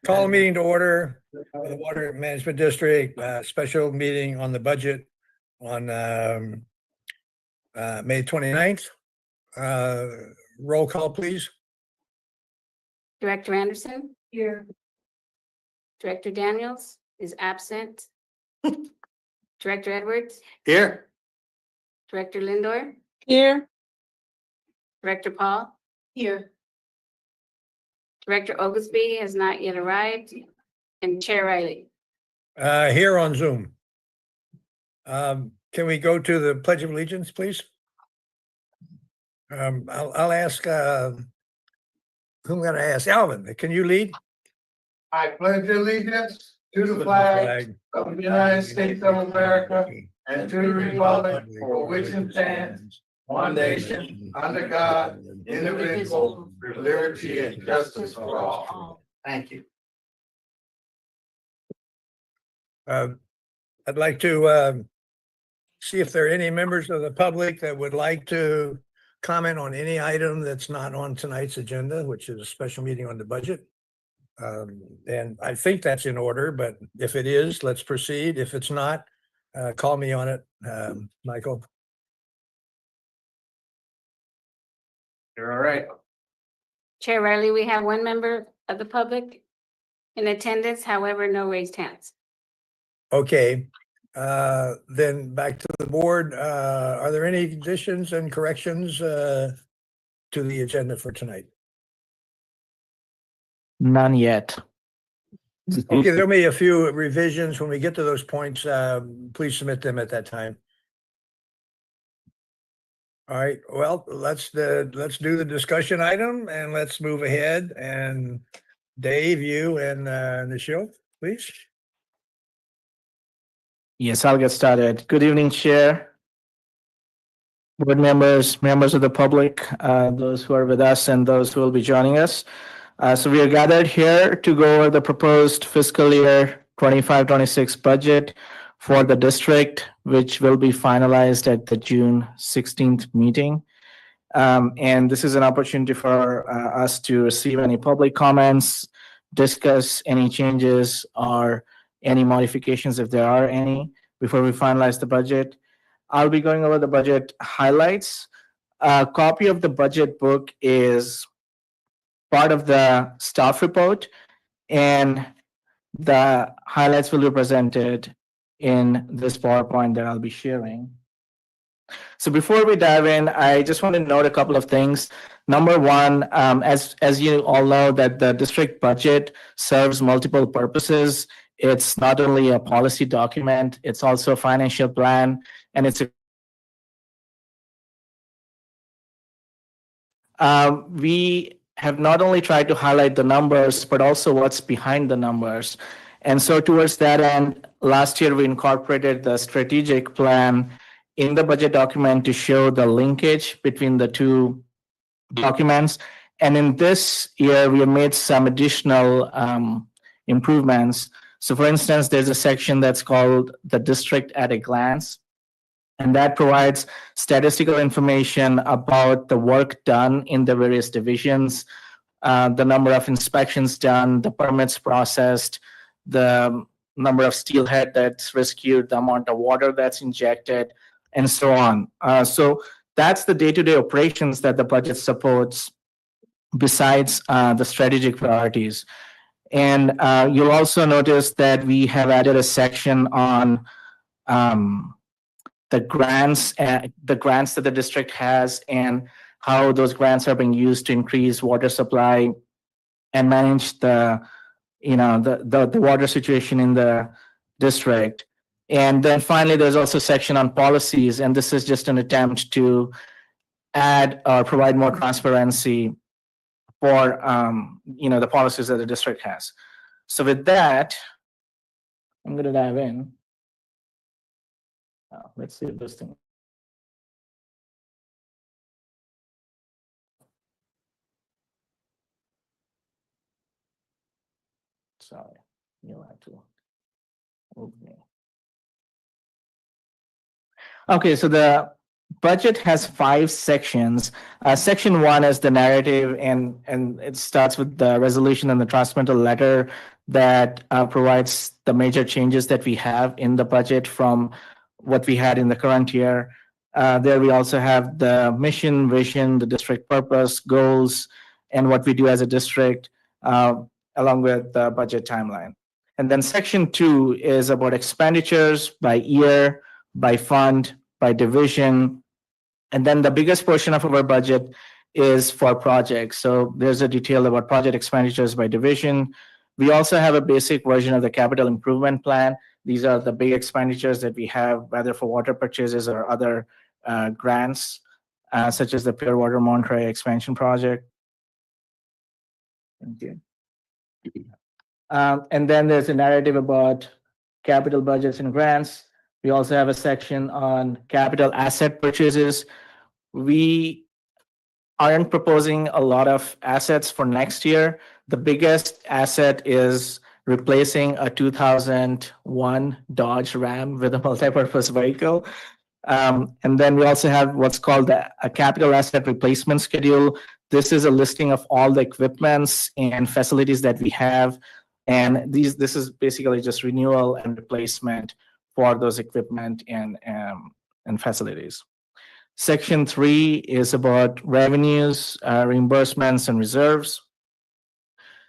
Call a meeting to order, the Water Management District, special meeting on the budget on May 29th. Roll call, please. Director Anderson? Here. Director Daniels is absent. Director Edwards? Here. Director Lindor? Here. Director Paul? Here. Director Oglesby has not yet arrived, and Chair Riley. Here on Zoom. Can we go to the Pledge of Allegiance, please? I'll ask, who I'm gonna ask? Alvin, can you lead? I pledge allegiance to the flag of the United States of America and to the republic for which it stands, one nation, under God, indivisible, with liberty and justice for all. Thank you. I'd like to see if there are any members of the public that would like to comment on any item that's not on tonight's agenda, which is a special meeting on the budget. And I think that's in order, but if it is, let's proceed. If it's not, call me on it, Michael. You're all right. Chair Riley, we have one member of the public in attendance, however, no raised hands. Okay, then back to the board. Are there any additions and corrections to the agenda for tonight? None yet. Okay, there'll be a few revisions when we get to those points. Please submit them at that time. All right, well, let's do the discussion item and let's move ahead. And Dave, you and Nikhil, please. Yes, I'll get started. Good evening, Chair, board members, members of the public, those who are with us and those who will be joining us. So we are gathered here to go over the proposed fiscal year 25-26 budget for the district, which will be finalized at the June 16th meeting. And this is an opportunity for us to receive any public comments, discuss any changes or any modifications if there are any before we finalize the budget. I'll be going over the budget highlights. A copy of the budget book is part of the staff report, and the highlights will be presented in this PowerPoint that I'll be sharing. So before we dive in, I just want to note a couple of things. Number one, as you all know, that the district budget serves multiple purposes. It's not only a policy document, it's also a financial plan, and it's we have not only tried to highlight the numbers, but also what's behind the numbers. And so towards that end, last year we incorporated the strategic plan in the budget document to show the linkage between the two documents. And in this year, we have made some additional improvements. So for instance, there's a section that's called the district at a glance. And that provides statistical information about the work done in the various divisions, the number of inspections done, the permits processed, the number of steelhead that's rescued, the amount of water that's injected, and so on. So that's the day-to-day operations that the budget supports besides the strategic priorities. And you'll also notice that we have added a section on the grants that the district has and how those grants are being used to increase water supply and manage the water situation in the district. And then finally, there's also a section on policies, and this is just an attempt to add or provide more transparency for the policies that the district has. So with that, I'm going to dive in. Let's see if this thing. Sorry, you'll have to move me. Okay, so the budget has 5 sections. Section 1 is the narrative, and it starts with the resolution and the transmittal letter that provides the major changes that we have in the budget from what we had in the current year. There we also have the mission, vision, the district purpose, goals, and what we do as a district, along with the budget timeline. And then section 2 is about expenditures by year, by fund, by division. And then the biggest portion of our budget is for projects. So there's a detail about project expenditures by division. We also have a basic version of the capital improvement plan. These are the big expenditures that we have, whether for water purchases or other grants, such as the Pure Water Monterey expansion project. Thank you. And then there's a narrative about capital budgets and grants. We also have a section on capital asset purchases. We aren't proposing a lot of assets for next year. The biggest asset is replacing a 2001 Dodge Ram with a multi-purpose vehicle. And then we also have what's called a capital asset replacement schedule. This is a listing of all the equipments and facilities that we have. And this is basically just renewal and replacement for those equipment and facilities. Section 3 is about revenues, reimbursements, and reserves.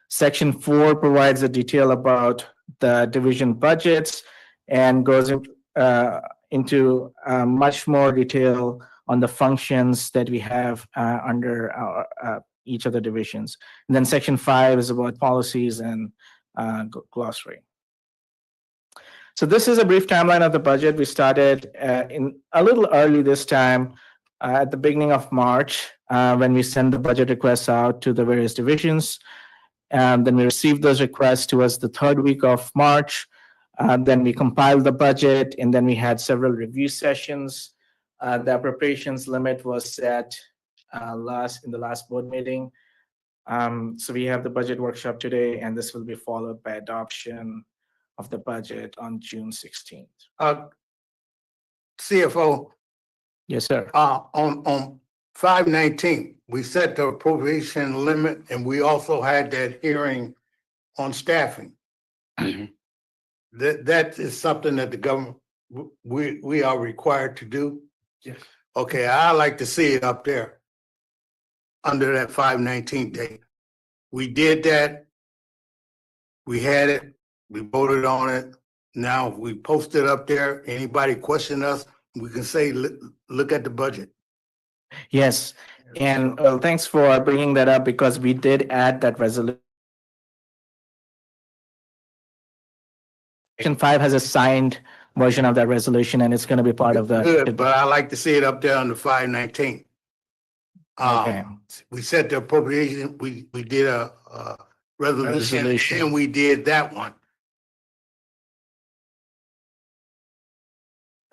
Section 4 provides a detail about the division budgets and goes into much more detail on the functions that we have under each of the divisions. And then section 5 is about policies and glossary. So this is a brief timeline of the budget. We started in a little early this time at the beginning of March when we sent the budget requests out to the various divisions. Then we received those requests towards the 3rd week of March. Then we compiled the budget, and then we had several review sessions. The appropriations limit was set in the last board meeting. So we have the budget workshop today, and this will be followed by adoption of the budget on June 16th. CFO, Yes, sir. on 519, we set the appropriation limit, and we also had that hearing on staffing. That is something that the government, we are required to do. Yes. Okay, I like to see it up there under that 519 date. We did that. We had it. We voted on it. Now we post it up there. Anybody question us, we can say, look at the budget. Yes. And well, thanks for bringing that up because we did add that resolution. Section 5 has a signed version of that resolution, and it's going to be part of the. Good, but I like to see it up there under 519. Okay. We set the appropriation, we did a resolution, and we did that one.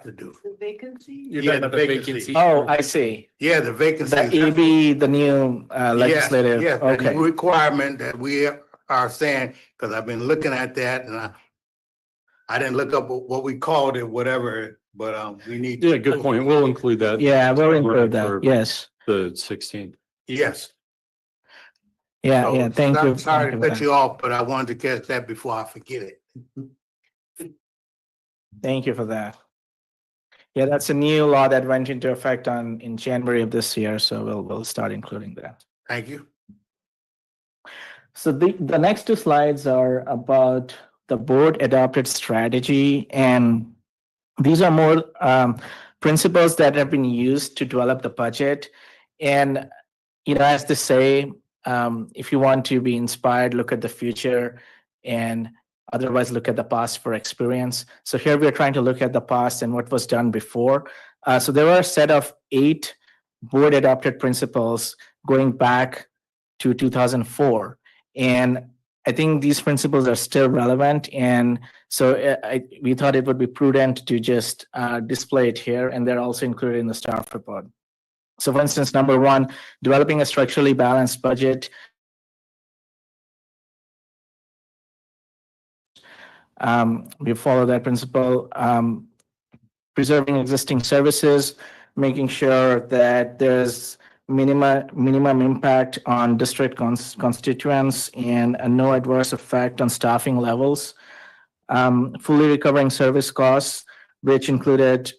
To do. The vacancy? You're talking about the vacancy. Oh, I see. Yeah, the vacancy. The EB, the new legislative. Yes, the Okay. new requirement that we are saying, because I've been looking at that and I didn't look up what we called it, whatever, but we need. Yeah, good point. We'll include that. Yeah, we'll include For that. Yes. The 16th. Yes. Yeah, So, yeah. Thank you. Sorry to Thank you for cut that. you off, but I wanted to catch that before I forget it. Thank you for that. Yeah, that's a new law that went into effect in January of this year, so we'll start including that. Thank you. So the next 2 slides are about the board adopted strategy, and these are more principles that have been used to develop the budget. And as they say, if you want to be inspired, look at the future, and otherwise look at the past for experience. So here we are trying to look at the past and what was done before. So there were a set of 8 board adopted principles going back to 2004. And I think these principles are still relevant. And so we thought it would be prudent to just display it here. And they're also included in the staff report. So for instance, number 1, developing a structurally balanced budget. We follow that principle. Preserving existing services. making sure that there's minimum impact on district constituents and no adverse effect on staffing levels. Fully recovering service costs, which included,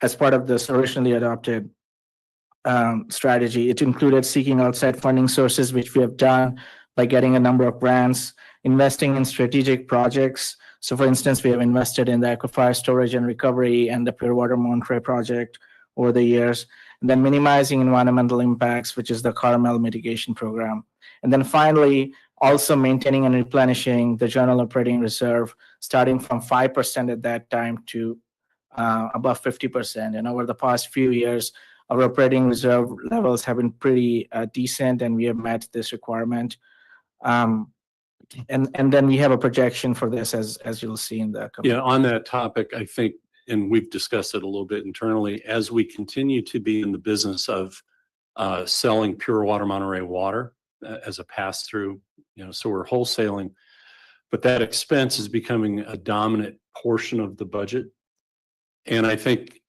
as part of this originally adopted strategy, it included seeking outside funding sources, which we have done by getting a number of grants, investing in strategic projects. So for instance, we have invested in the aquifer storage and recovery and the Pure Water Monterey project over the years. And then minimizing environmental impacts, which is the Carmel mitigation program. And then finally, also maintaining and replenishing the general operating reserve, starting from 5% at that time to above 50%. And over the past few years, our operating reserve levels have been pretty decent, and we have met this requirement. And then we have a projection for this, as you'll see in the. Yeah, on that topic, I think, and we've discussed it a little bit internally, as we continue to be in the business of selling Pure Water Monterey water as a pass-through, so we're wholesaling, but that expense is becoming a dominant portion of the budget. And I think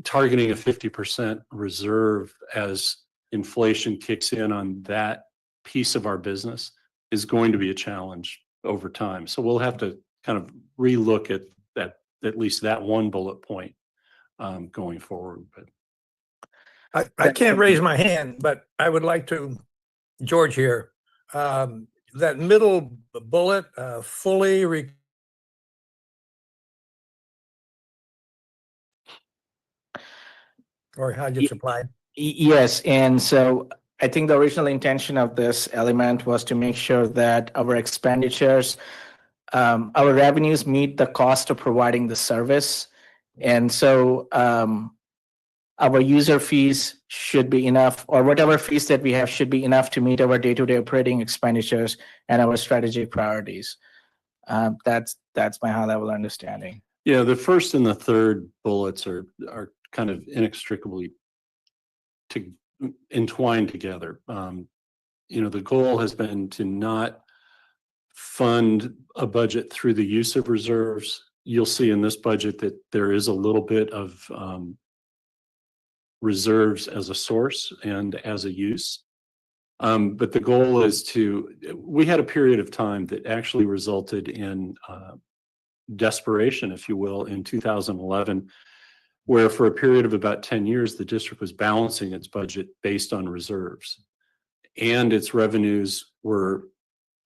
targeting a 50% reserve as inflation kicks in on that piece of our business is going to be a challenge over time. So we'll have to kind of relook at that, at least that one bullet point going forward. But I can't raise my hand, but I would like to, George here, that middle bullet, fully or how'd you supply? Yes, and so I think the original intention of this element was to make sure that our expenditures, our revenues meet the cost of providing the service. And so our user fees should be enough, or whatever fees that we have should be enough to meet our day-to-day operating expenditures and our strategic priorities. That's my high-level understanding. yeah, the first and the third bullets are kind of inextricably entwined together. The goal has been to not fund a budget through the use of reserves. You'll see in this budget that there is a little bit of reserves as a source and as a use. But the goal is we had a period of time that actually resulted in desperation, if you will, in 2011, where for a period of about 10 years, the district was balancing its budget based on reserves. And its revenues were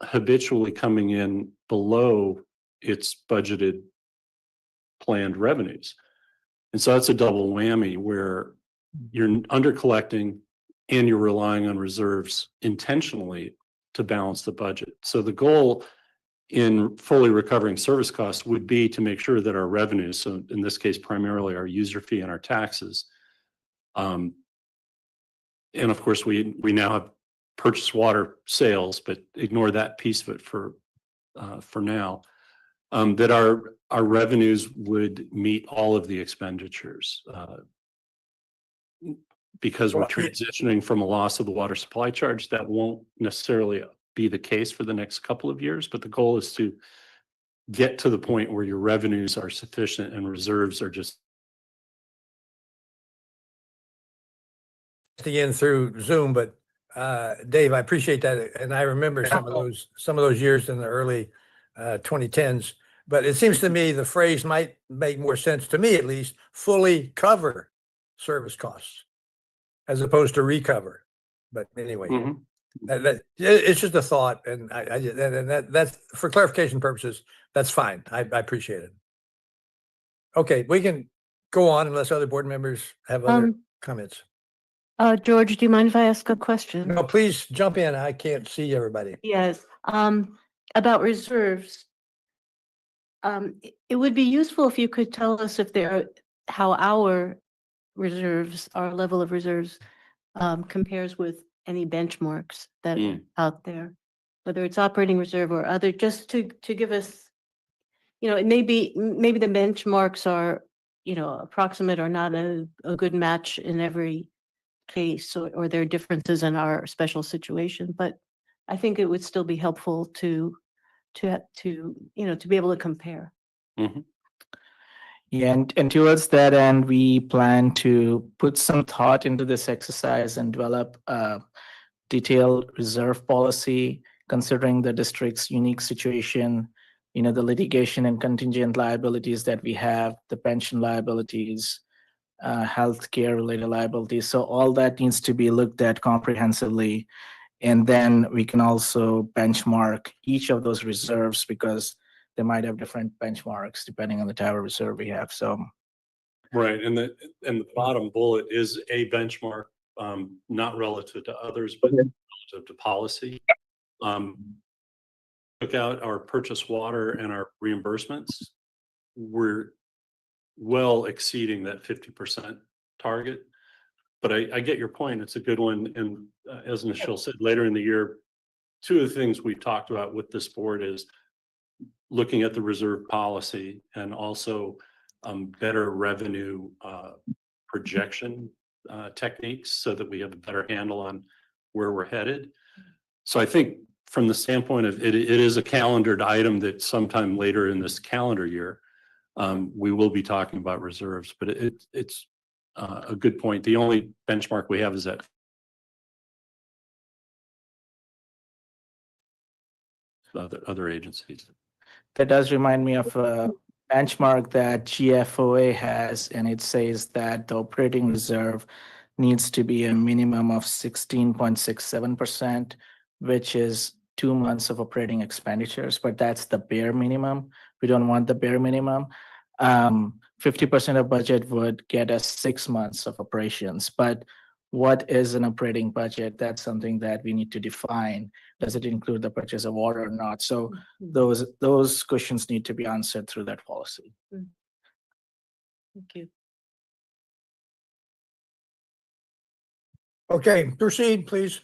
habitually coming in below its budgeted planned revenues. And so that's a double whammy where you're under collecting and you're relying on reserves intentionally to balance the budget. So the goal in fully recovering service costs would be to make sure that our revenues, so in this case, primarily our user fee and our taxes, and of course, we now have purchased water sales, but ignore that piece of it for now, that our revenues would meet all of the expenditures. Because we're transitioning from a loss of the water supply charge, that won't necessarily be the case for the next couple of years, but the goal is to get to the point where your revenues are sufficient and reserves are just in through Zoom, but Dave, I appreciate that, and I remember some of those years in the early 2010s. But it seems to me the phrase might make more sense to me, at least, fully cover service costs as opposed to recover. But anyway, it's just a thought, and that's for clarification purposes. That's fine. I appreciate it. Okay, we can go on unless other board members have other comments. George, do you mind if I ask a question? No, please jump in. I can't see everybody. Yes, about reserves. It would be useful if you could tell us how our reserves, our level of reserves, compares with any benchmarks that are out there, whether it's operating reserve or other, just to give us, it maybe the benchmarks are, approximate or not a good match in every case, or there are differences in our special situation, but I think it would still be helpful to be able to compare. Mm-hmm. Yeah, and towards that end, we plan to put some thought into this exercise and develop a detailed reserve policy, considering the district's unique situation, the litigation and contingent liabilities that we have, the pension liabilities, healthcare related liabilities. So all that needs to be looked at comprehensively. And then we can also benchmark each of those reserves because they might have different benchmarks depending on the type of reserve we have. So Right, and the bottom bullet is a benchmark, not relative to others, but relative to policy. Took out our purchase water and our reimbursements. We're well exceeding that 50% target. But I get your point. It's a good one. And as Michelle said, later in the year, two of the things we've talked about with this board is looking at the reserve policy and also better revenue projection techniques so that we have a better handle on where we're headed. So I think from the standpoint of it is a calendared item that sometime later in this calendar year, we will be talking about reserves, but it's a good point. The only benchmark we have is that other agencies. that does remind me of a benchmark that GFOA has, and it says that the operating reserve needs to be a minimum of 16.67%, which is 2 months of operating expenditures, but that's the bare minimum. We don't want the bare minimum. 50% of budget would get us 6 months of operations, but what is an operating budget? That's something that we need to define. Does it include the purchase of water or not? So those questions need to be answered through that policy. Thank you. Okay, proceed, please.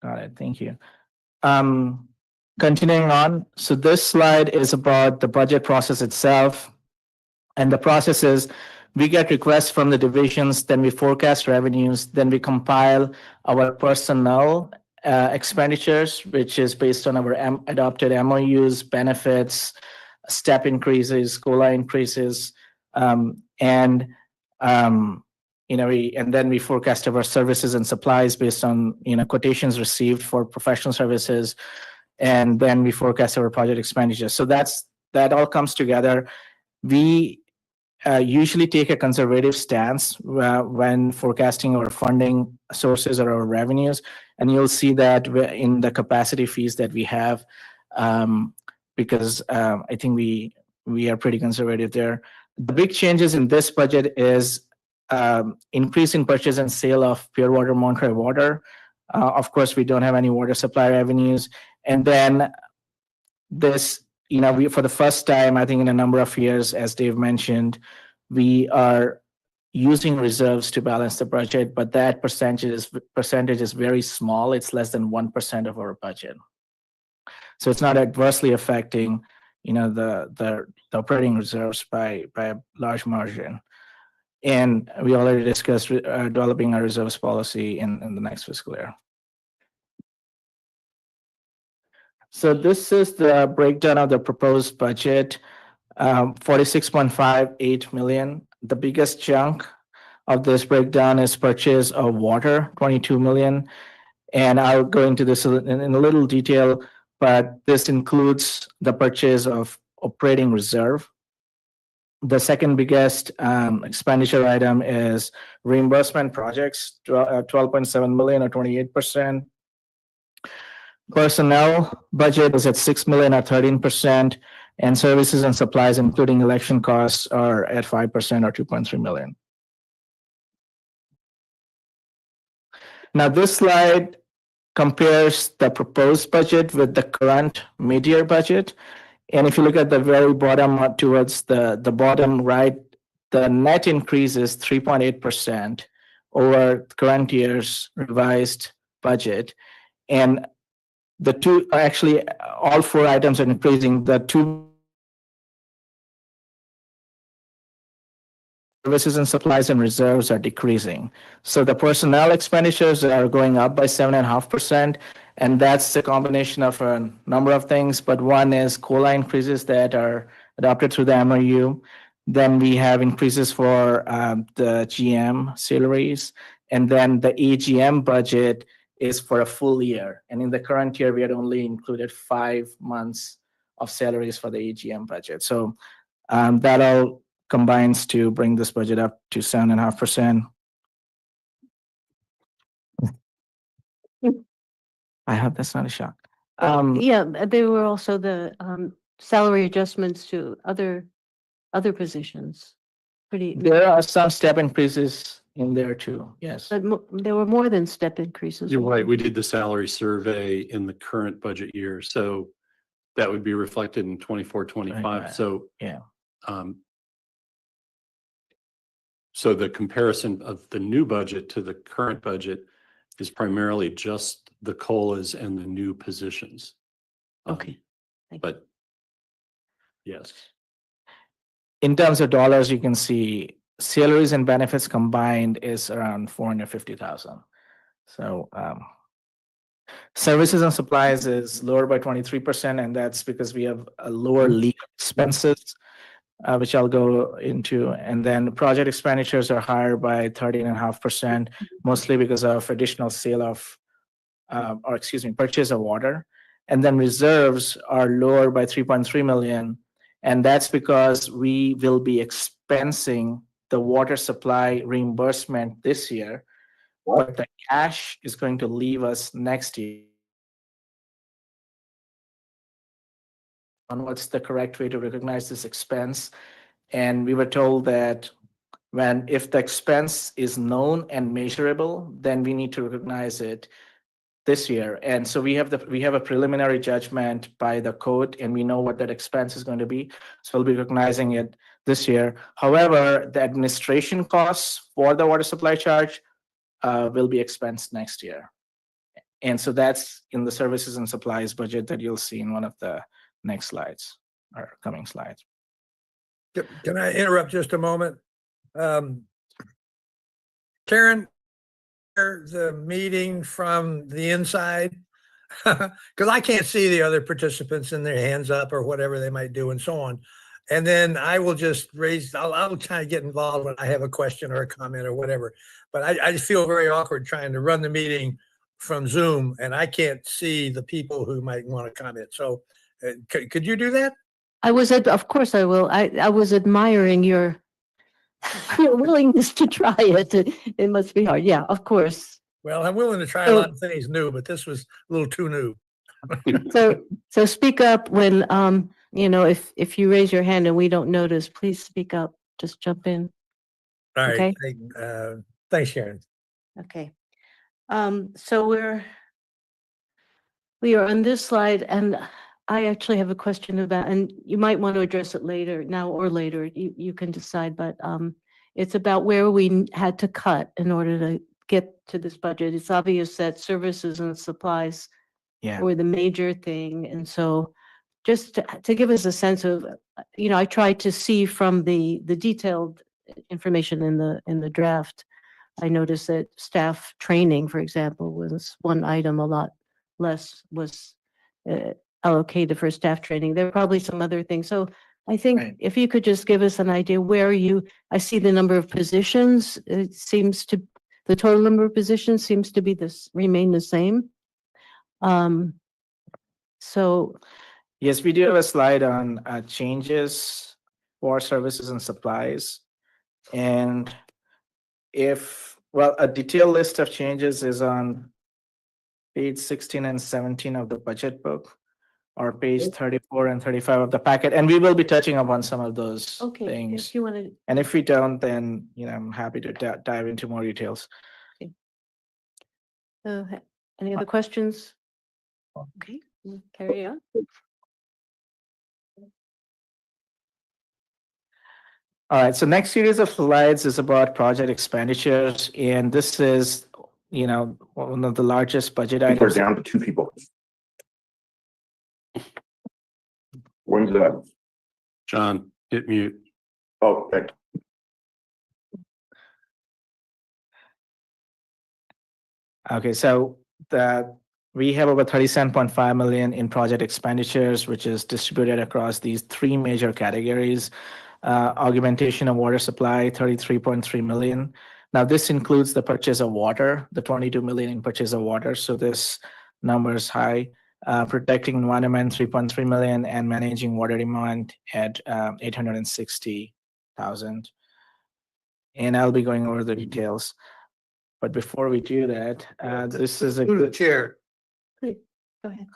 Got it. Thank you. Continuing on. So this slide is about the budget process itself. And the process is we get requests from the divisions, then we forecast revenues, then we compile our personnel expenditures, which is based on our adopted MOUs, benefits, step increases, COLA increases, and then we forecast our services and supplies based on quotations received for professional services, and then we forecast our project expenditures. So that all comes together. We usually take a conservative stance when forecasting our funding sources or our revenues, and you'll see that in the capacity fees that we have, because I think we are pretty conservative there. The big changes in this budget is increase in purchase and sale of pure water, Monterey water. Of course, we don't have any water supply revenues, and then this. We for the first time, I think in a number of years, as Dave mentioned, we are using reserves to balance the budget, but that percentage is very small. It's less than 1% of our budget. So it's not adversely affecting, the operating reserves by a large margin. And we already discussed developing a reserves policy in the next fiscal year. So this is the breakdown of the proposed budget, 46.58 million. The biggest chunk of this breakdown is purchase of water, 22 million. And I'll go into this in a little detail, but this includes the purchase of operating reserve. The second biggest expenditure item is reimbursement projects, 12.7 million or 28%. Personnel budget is at 6 million or 13%, and services and supplies, including election costs, are at 5% or 2.3 million. Now, this slide compares the proposed budget with the current mid-year budget. And if you look at the very bottom towards the bottom right, the net increase is 3.8% over current year's revised budget. And the two, actually, all four items are increasing. The two services and supplies and reserves are decreasing. So the personnel expenditures are going up by 7.5%. And that's a combination of a number of things. But one is COLA increases that are adopted through the MOU. Then we have increases for the GM salaries. And then the AGM budget is for a full year. And in the current year, we had only included 5 months of salaries for the AGM budget. So that all combines to bring this budget up to 7.5%. I hope that's not a shock. Yeah, there were also the salary adjustments to other positions. Pretty, There are some step increases in there too, yes. but there were more than step increases. You're right. We did the salary survey in the current budget year, so that would be reflected in 24-25. So, Yeah. So the comparison of the new budget to the current budget is primarily just the COLAs and the new positions. Okay. Thank you. But yes. In terms of dollars, you can see salaries and benefits combined is around 450,000. So services and supplies is lower by 23%, and that's because we have a lower legal expenses, which I'll go into. And then project expenditures are higher by 13.5%, mostly because of additional sale of, purchase of water. And then reserves are lower by 3.3 million. And that's because we will be expensing the water supply reimbursement this year, but the cash is going to leave us next year. On what's the correct way to recognize this expense. And we were told that if the expense is known and measurable, then we need to recognize it this year. And so we have a preliminary judgment by the code, and we know what that expense is going to be. So we'll be recognizing it this year. However, the administration costs for the water supply charge will be expensed next year. And so that's in the services and supplies budget that you'll see in one of the next slides or coming slides. Can I interrupt just a moment? Karen, the meeting from the inside, because I can't see the other participants and their hands up or whatever they might do and so on. And then I will just I'll kind of get involved when I have a question or a comment or whatever. But I just feel very awkward trying to run the meeting from Zoom and I can't see the people who might want to comment. So could you do that? Of course I will. I was admiring your willingness to try it. It must be hard. Yeah, of course. Well, I'm willing to try a lot of things new, but this was a little too new. So speak up when, if you raise your hand and we don't notice, please speak up. Just jump in. All right. Okay. Thanks, Sharon. Okay. So we are on this slide, and I actually have a question about, and you might want to address it later, now or later, you can decide, but it's about where we had to cut in order to get to this budget. It's obvious that services and supplies were the major thing. And so just to give us a sense of, I tried to see from the detailed information in the draft. I noticed that staff training, for example, was one item. A lot less was allocated for staff training. There are probably some other things. So I think if you could just give us an idea I see the number of positions, the total number of positions seems to be remain the same. So. Yes, we do have a slide on changes for services and supplies. And a detailed list of changes is on page 16 and 17 of the budget book, or page 34 and 35 of the packet. And we will be touching upon some of those things. If you want to. And if we don't, then, I'm happy to dive into more details. Any other questions? Okay, carry on. All right, so next series of slides is about project expenditures, and this is, one of the largest budget We're items. down to 2 people. When's that? John, hit mute. Oh, okay. Okay, so the we have over 37.5 million in project expenditures, which is distributed across these three major categories. Augmentation of water supply, 33.3 million. Now, this includes the purchase of water, the 22 million in purchase of water. So this number is high. Protecting environment, 3.3 million, and managing water demand at 860,000. And I'll be going over the details. But before we do that, this is a Through the good. chair, Go ahead.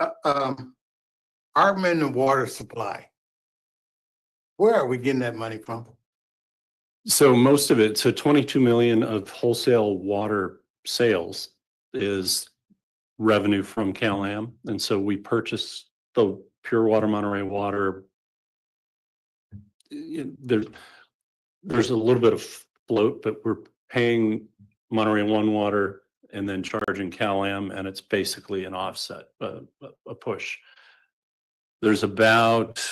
augmenting the water supply. Where are we getting that money from? So most of it, so 22 million of wholesale water sales is revenue from CalAm. And so we purchase the pure water Monterey water. There's a little bit of float, but we're paying Monterey One water and then charging CalAm, and it's basically an offset, a push. There's about,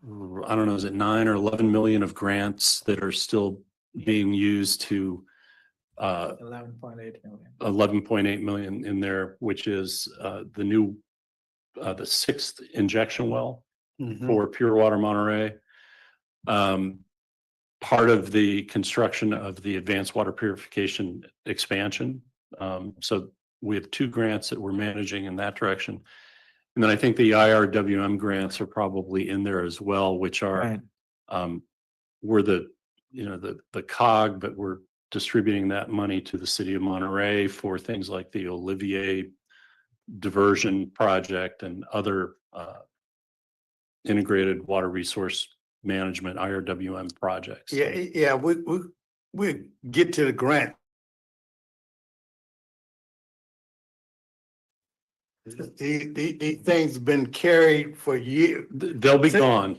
I don't know, is it 9 or 11 million of grants that are still being used to 11.8 million. 11.8 million in there, which is the new, the sixth injection well for Pure Water Monterey. Part of the construction of the advanced water purification expansion. So we have 2 grants that we're managing in that direction. And then I think the IRWM grants are probably in there as well, which are, Right. we're the cog, but we're distributing that money to the city of Monterey for things like the Olivier diversion project and other integrated water resource management, IRWM projects. Yeah, we get to the grant. These things have been carried for years. They'll be gone.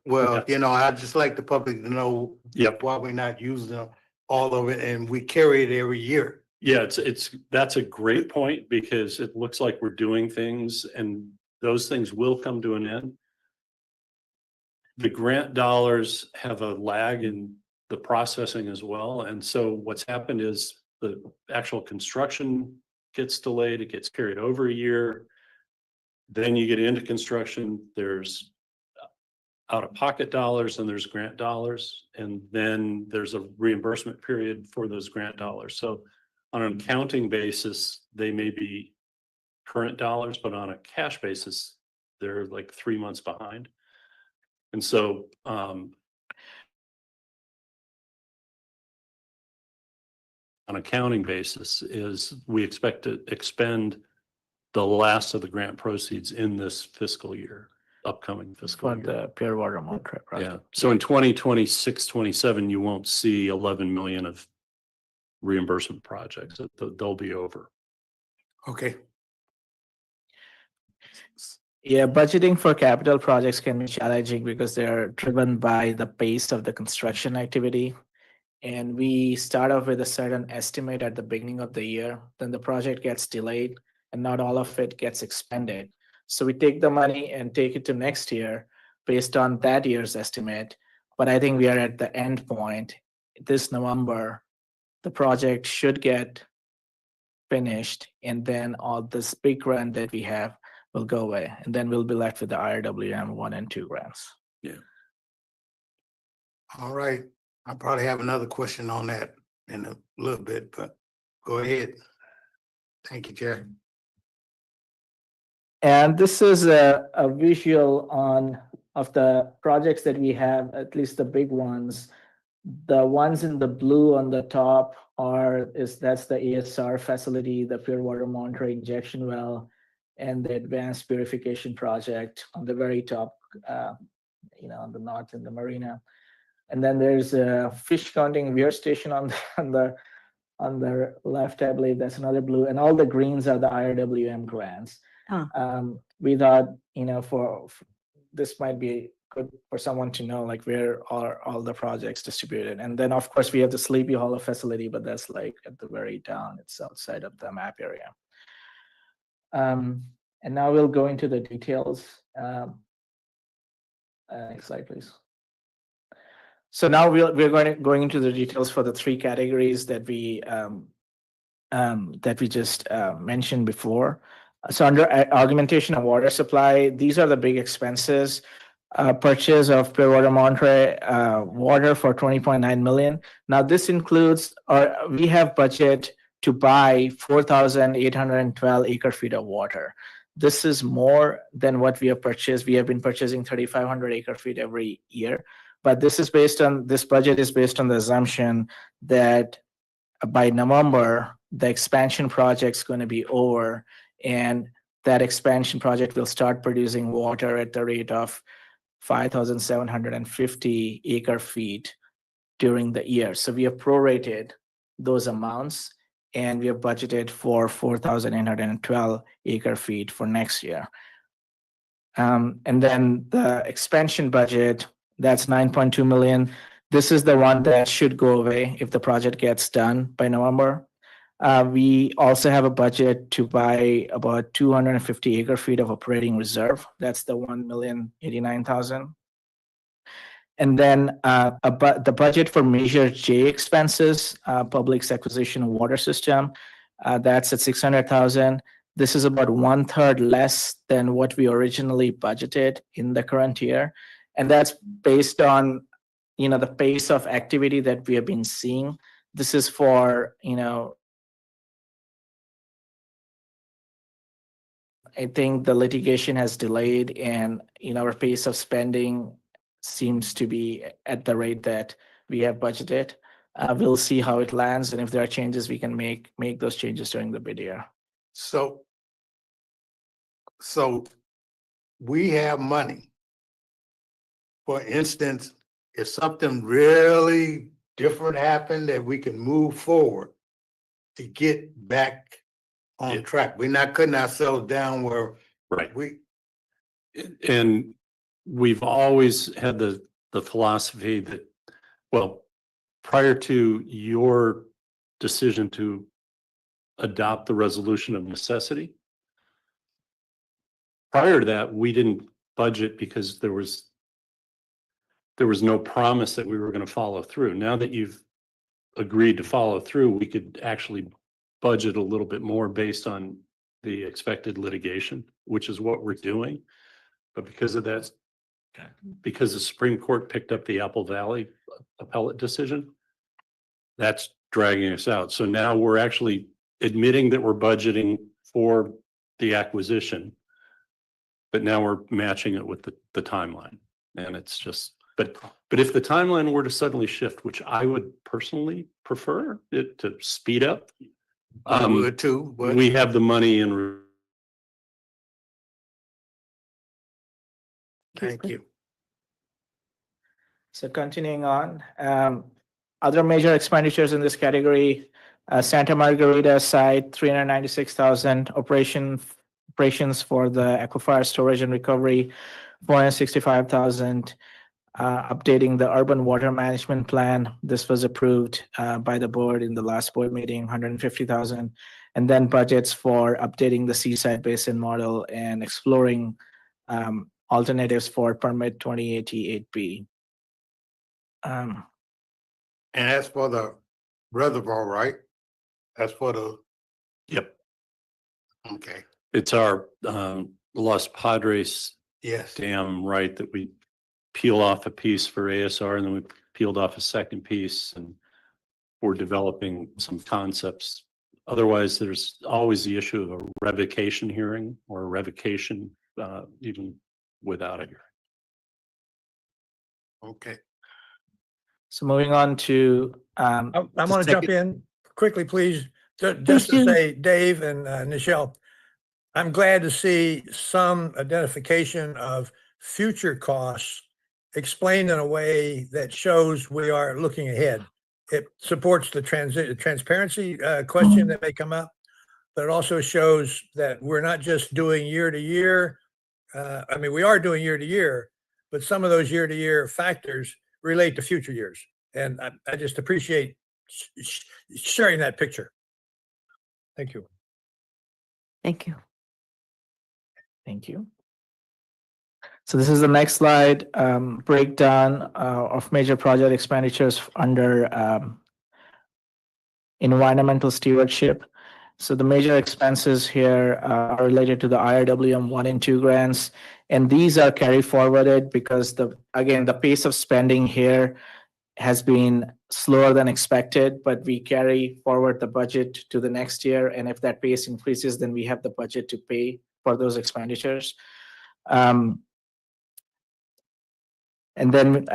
Well, I'd just like the public to know Yep. why we're not using all of it, and we carry it every year. Yeah, that's a great point, because it looks like we're doing things and those things will come to an end. The grant dollars have a lag in the processing as well. And so what's happened is the actual construction gets delayed, it gets carried over a year. Then you get into construction, there's out-of-pocket dollars and there's grant dollars, and then there's a reimbursement period for those grant dollars. So on an accounting basis, they may be current dollars, but on a cash basis, they're like 3 months behind. And so on accounting basis is we expect to expend the last of the grant proceeds in this fiscal year, upcoming fiscal For year. the Pure Water Monterey project. Yeah. So in 2026, 27, you won't see 11 million of reimbursement projects. They'll be over. Okay. Yeah, budgeting for capital projects can be challenging because they're driven by the pace of the construction activity. And we start off with a certain estimate at the beginning of the year, then the project gets delayed and not all of it gets expended. So we take the money and take it to next year based on that year's estimate. But I think we are at the end point. This November, the project should get finished, and then all this big grant that we have will go away, and then we'll be left with the IRWM 1 and 2 grants. All right. I probably have another question on that in a little bit, but go ahead. Thank you, Chair. And this is a visual of the projects that we have, at least the big ones. The ones in the blue on the top that's the ASR facility, the Pure Water Monterey injection well, and the advanced purification project on the very top, on the north in the marina. And then there's a fish counting weir station on the left, I believe that's another blue, and all the greens are the IRWM grants. We thought, for this might be good for someone to know, like, where are all the projects distributed. And then of course we have the Sleepy Hollow facility, but that's like at the very down, it's outside of the map area. And now we'll go into the details. Next slide, please. So now we're going into the details for the 3 categories that we just mentioned before. So under augmentation of water supply, these are the big expenses. Purchase of pure water Monterey water for 20.9 million. Now this includes, or we have budget to buy 4,812 acre feet of water. This is more than what we have purchased. We have been purchasing 3,500 acre feet every year, but this budget is based on the assumption that by November, the expansion project's going to be over, and that expansion project will start producing water at the rate of 5,750 acre feet during the year. So we have prorated those amounts, and we have budgeted for 4,812 acre feet for next year. And then the expansion budget, that's 9.2 million. This is the one that should go away if the project gets done by November. We also have a budget to buy about 250 acre feet of operating reserve. That's the 1,089,000. And then the budget for Measure J expenses, public acquisition water system, that's at 600,000. This is about 1/3 less than what we originally budgeted in the current year. And that's based on, the pace of activity that we have been seeing. This is for, I think the litigation has delayed, and our pace of spending seems to be at the rate that we have budgeted. We'll see how it lands, and if there are changes, we can make those changes during the bid year. So we have money. For instance, if something really different happened, that we can move forward to get back on track. We're not cutting ourselves down where Right. we, And we've always had the philosophy that, well, prior to your decision to adopt the resolution of necessity, prior to that, we didn't budget because there was no promise that we were going to follow through. Now that you've agreed to follow through, we could actually budget a little bit more based on the expected litigation, which is what we're doing. But because of that, because the Supreme Court picked up the Apple Valley appellate decision, that's dragging us out. So now we're actually admitting that we're budgeting for the acquisition, but now we're matching it with the timeline. And it's just, but if the timeline were to suddenly shift, which I would personally prefer it to speed up, I would too, but we have the money in. thank you. So continuing on, other major expenditures in this category, Santa Margarita site, 396,000, operations for the aquifer storage and recovery, 465,000. Updating the urban water management plan. This was approved by the board in the last board meeting, 150,000. And then budgets for updating the seaside basin model and exploring alternatives for permit 2088B. And that's for the reservoir, right? That's for the, Yep. okay, It's our Los Padres yes. dam, right, that we peel off a piece for ASR, and then we peeled off a second piece, and we're developing some concepts. Otherwise, there's always the issue of a revocation hearing or a revocation even without a hearing. Okay. So moving on to. I want to jump in quickly, please. Just to do. say, Dave and Nichelle, I'm glad to see some identification of future costs explained in a way that shows we are looking ahead. It supports the transparency question that may come up, but it also shows that we're not just doing year to year. I mean, we are doing year to year, but some of those year to year factors relate to future years. And I just appreciate sharing that picture. Thank you. Thank you. Thank you. So this is the next slide, breakdown of major project expenditures under environmental stewardship. So the major expenses here are related to the IRWM 1 and 2 grants. And these are carry forwarded because again, the pace of spending here has been slower than expected, but we carry forward the budget to the next year. And if that pace increases, then we have the budget to pay for those expenditures. And then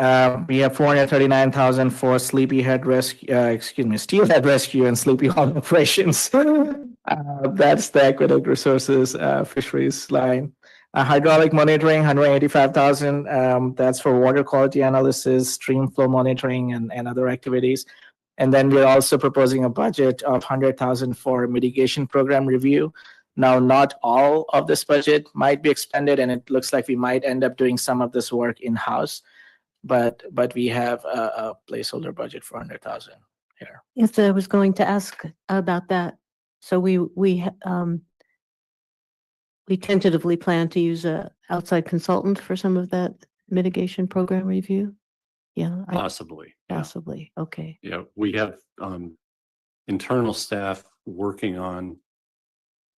we have 439,000 for Sleepyhead Rescue, Steelhead Rescue and Sleepy Hollow operations. That's the Aqueduct Resources fisheries line. Hydraulic monitoring, 185,000. That's for water quality analysis, stream flow monitoring, and other activities. And then we're also proposing a budget of 100,000 for mitigation program review. Now, not all of this budget might be expended, and it looks like we might end up doing some of this work in-house, but we have a placeholder budget for 100,000 here. Yes, I was going to ask about that. So we tentatively plan to use a outside consultant for some of that mitigation program review? Yeah, Possibly. Yeah. possibly. Okay. Yeah, we have internal staff working on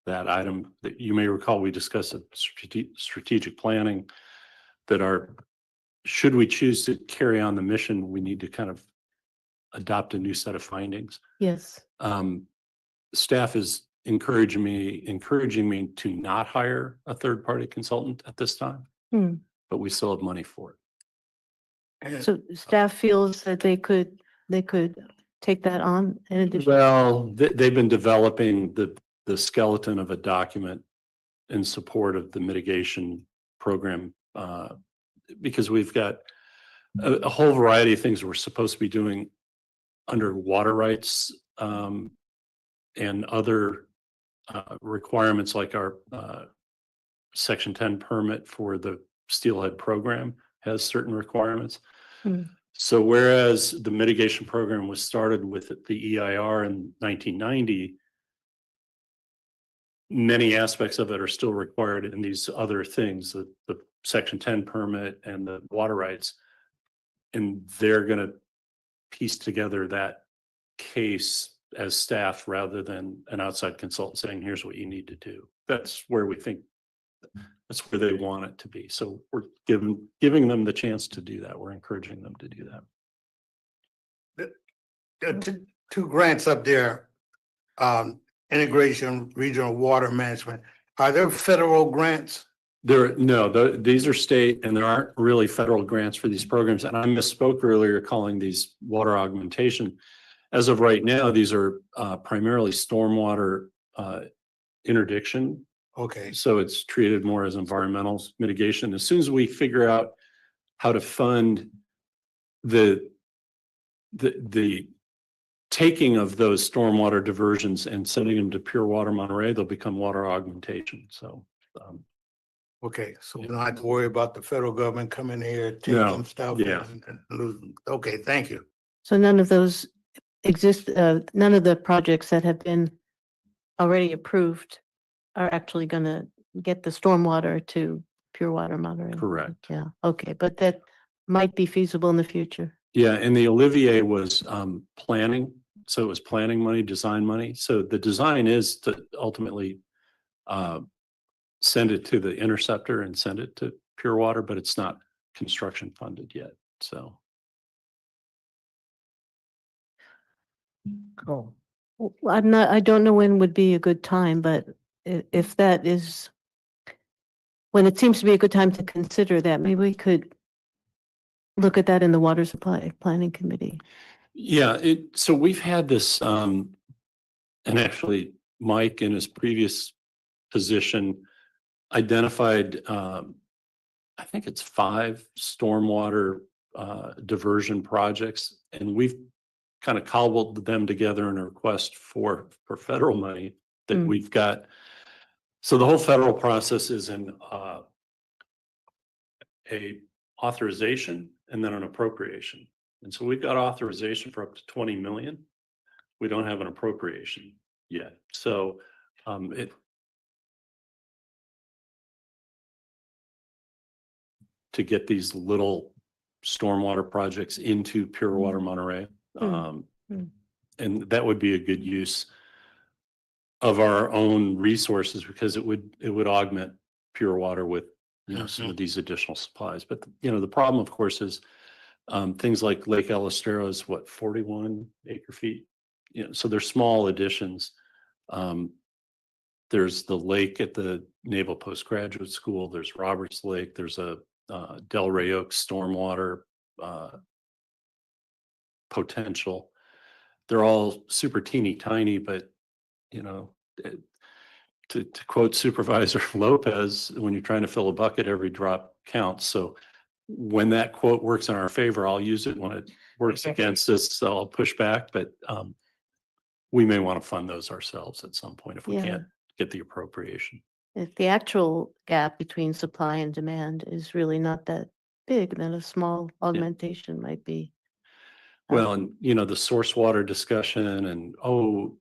that item that you may recall we discussed at strategic planning that should we choose to carry on the mission, we need to kind of adopt a new set of findings. Yes. Staff is encouraging me to not hire a third-party consultant at this time, but we still have money for it. So staff feels that they could take that on in addition. Well, they've been developing the skeleton of a document in support of the mitigation program, because we've got a whole variety of things we're supposed to be doing under water rights, and other requirements like our Section 10 permit for the Steelhead program has certain requirements. So whereas the mitigation program was started with the EIR in 1990, many aspects of it are still required in these other things, the Section 10 permit and the water rights. And they're going to piece together that case as staff rather than an outside consultant saying, here's what you need to do. That's where we think, that's where they want it to be. So we're giving them the chance to do that. We're encouraging them to do that. Two grants up there, integration, regional water management. Are there federal grants? These are state, and there aren't really federal grants for these programs. And I misspoke earlier calling these water augmentation. As of right now, these are primarily stormwater interdiction. Okay. So it's treated more as environmental mitigation. As soon as we figure out how to fund the taking of those stormwater diversions and sending them to pure water Monterey, they'll become water augmentation. So Okay, so we don't have to worry about the federal government coming here, taking stuff. yeah. And losing. Okay, thank you. So none of those none of the projects that have been already approved are actually going to get the stormwater to pure water Monterey. Correct. Yeah. Okay. But that might be feasible in the future. Yeah, and the Olivier was planning. So it was planning money, design money. So the design is to ultimately send it to the interceptor and send it to pure water, but it's not construction funded yet. So. Cool. I don't know when would be a good time, but if that is, when it seems to be a good time to consider that, maybe we could look at that in the water supply planning committee. Yeah, so we've had this, and actually Mike in his previous position identified, I think it's 5 stormwater diversion projects, and we've kind of cobbled them together in a request for federal money that we've got. So the whole federal process is in a authorization and then an appropriation. And so we've got authorization for up to 20 million. We don't have an appropriation yet. So to get these little stormwater projects into pure water Monterey. And that would be a good use. of our own resources because it would augment pure water with, some of these additional supplies. But, the problem, of course, is things like Lake Elistero is 41 acre feet? So they're small additions. There's the lake at the Naval Postgraduate School. There's Roberts Lake. There's a Del Rey Oaks stormwater potential. They're all super teeny tiny, but to quote Supervisor Lopez, when you're trying to fill a bucket, every drop counts. So when that quote works in our favor, I'll use it. When it works against us, I'll push back. But we may want to fund those ourselves at some point if we Yeah. can't get the appropriation. If the actual gap between supply and demand is really not that big, then a small augmentation might be. Well, and the source water discussion and,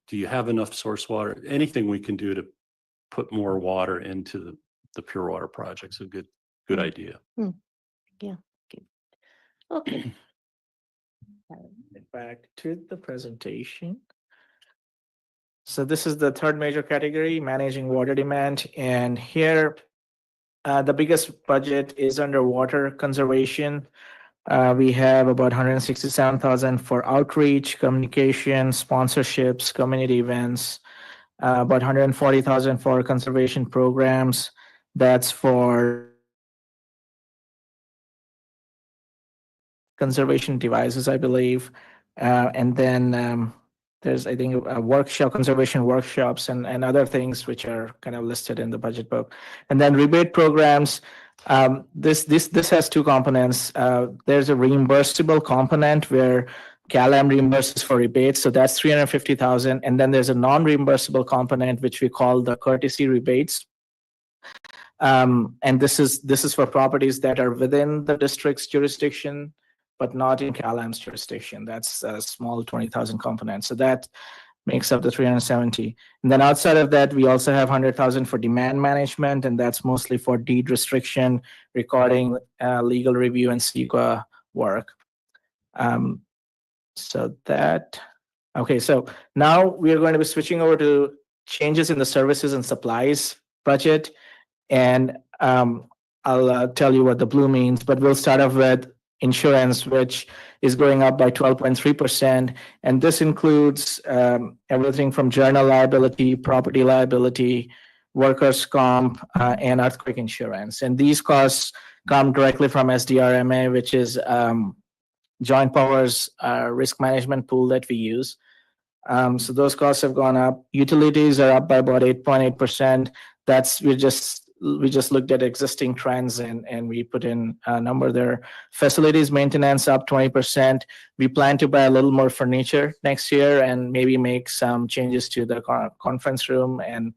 do you have enough source water? Anything we can do to put more water into the pure water project's a good idea. Okay, Back to the presentation. So this is the third major category, managing water demand. And here, the biggest budget is under water conservation. We have about 167,000 for outreach, communication, sponsorships, community events, about 140,000 for conservation programs. That's for conservation devices, I believe. And then there's, I think, a conservation workshops and other things which are kind of listed in the budget book. And then rebate programs. This has two components. There's a reimbursable component where CalAm reimburses for rebates, so that's 350,000. And then there's a non-reimbursable component which we call the courtesy rebates. And this is for properties that are within the district's jurisdiction, but not in CalAm's jurisdiction. That's a small 20,000 component. So that makes up the 370. And then outside of that, we also have 100,000 for demand management, and that's mostly for deed restriction, recording, legal review, and CEQA work. So now we are going to be switching over to changes in the services and supplies budget. And I'll tell you what the blue means, but we'll start off with insurance, which is going up by 12.3%. And this includes everything from journal liability, property liability, workers' comp, and earthquake insurance. And these costs come directly from SDRMA, which is Joint Powers risk management pool that we use. So those costs have gone up. Utilities are up by about 8.8%. We just looked at existing trends and we put in a number there. Facilities maintenance up 20%. We plan to buy a little more furniture next year and maybe make some changes to the conference room. And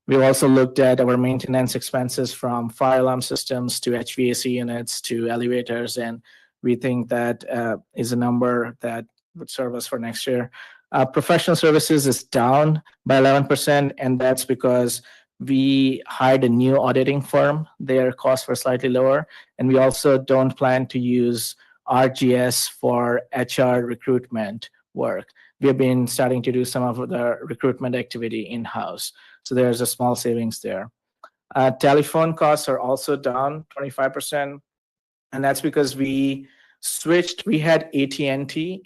we also looked at our maintenance expenses from fire alarm systems to HVAC units to elevators. And we think that is a number that would serve us for next year. Professional services is down by 11%, and that's because we hired a new auditing firm. Their costs were slightly lower. And we also don't plan to use RGS for HR recruitment work. We have been starting to do some of the recruitment activity in-house. So there's a small savings there. Telephone costs are also down 25%. And that's because we had AT&T,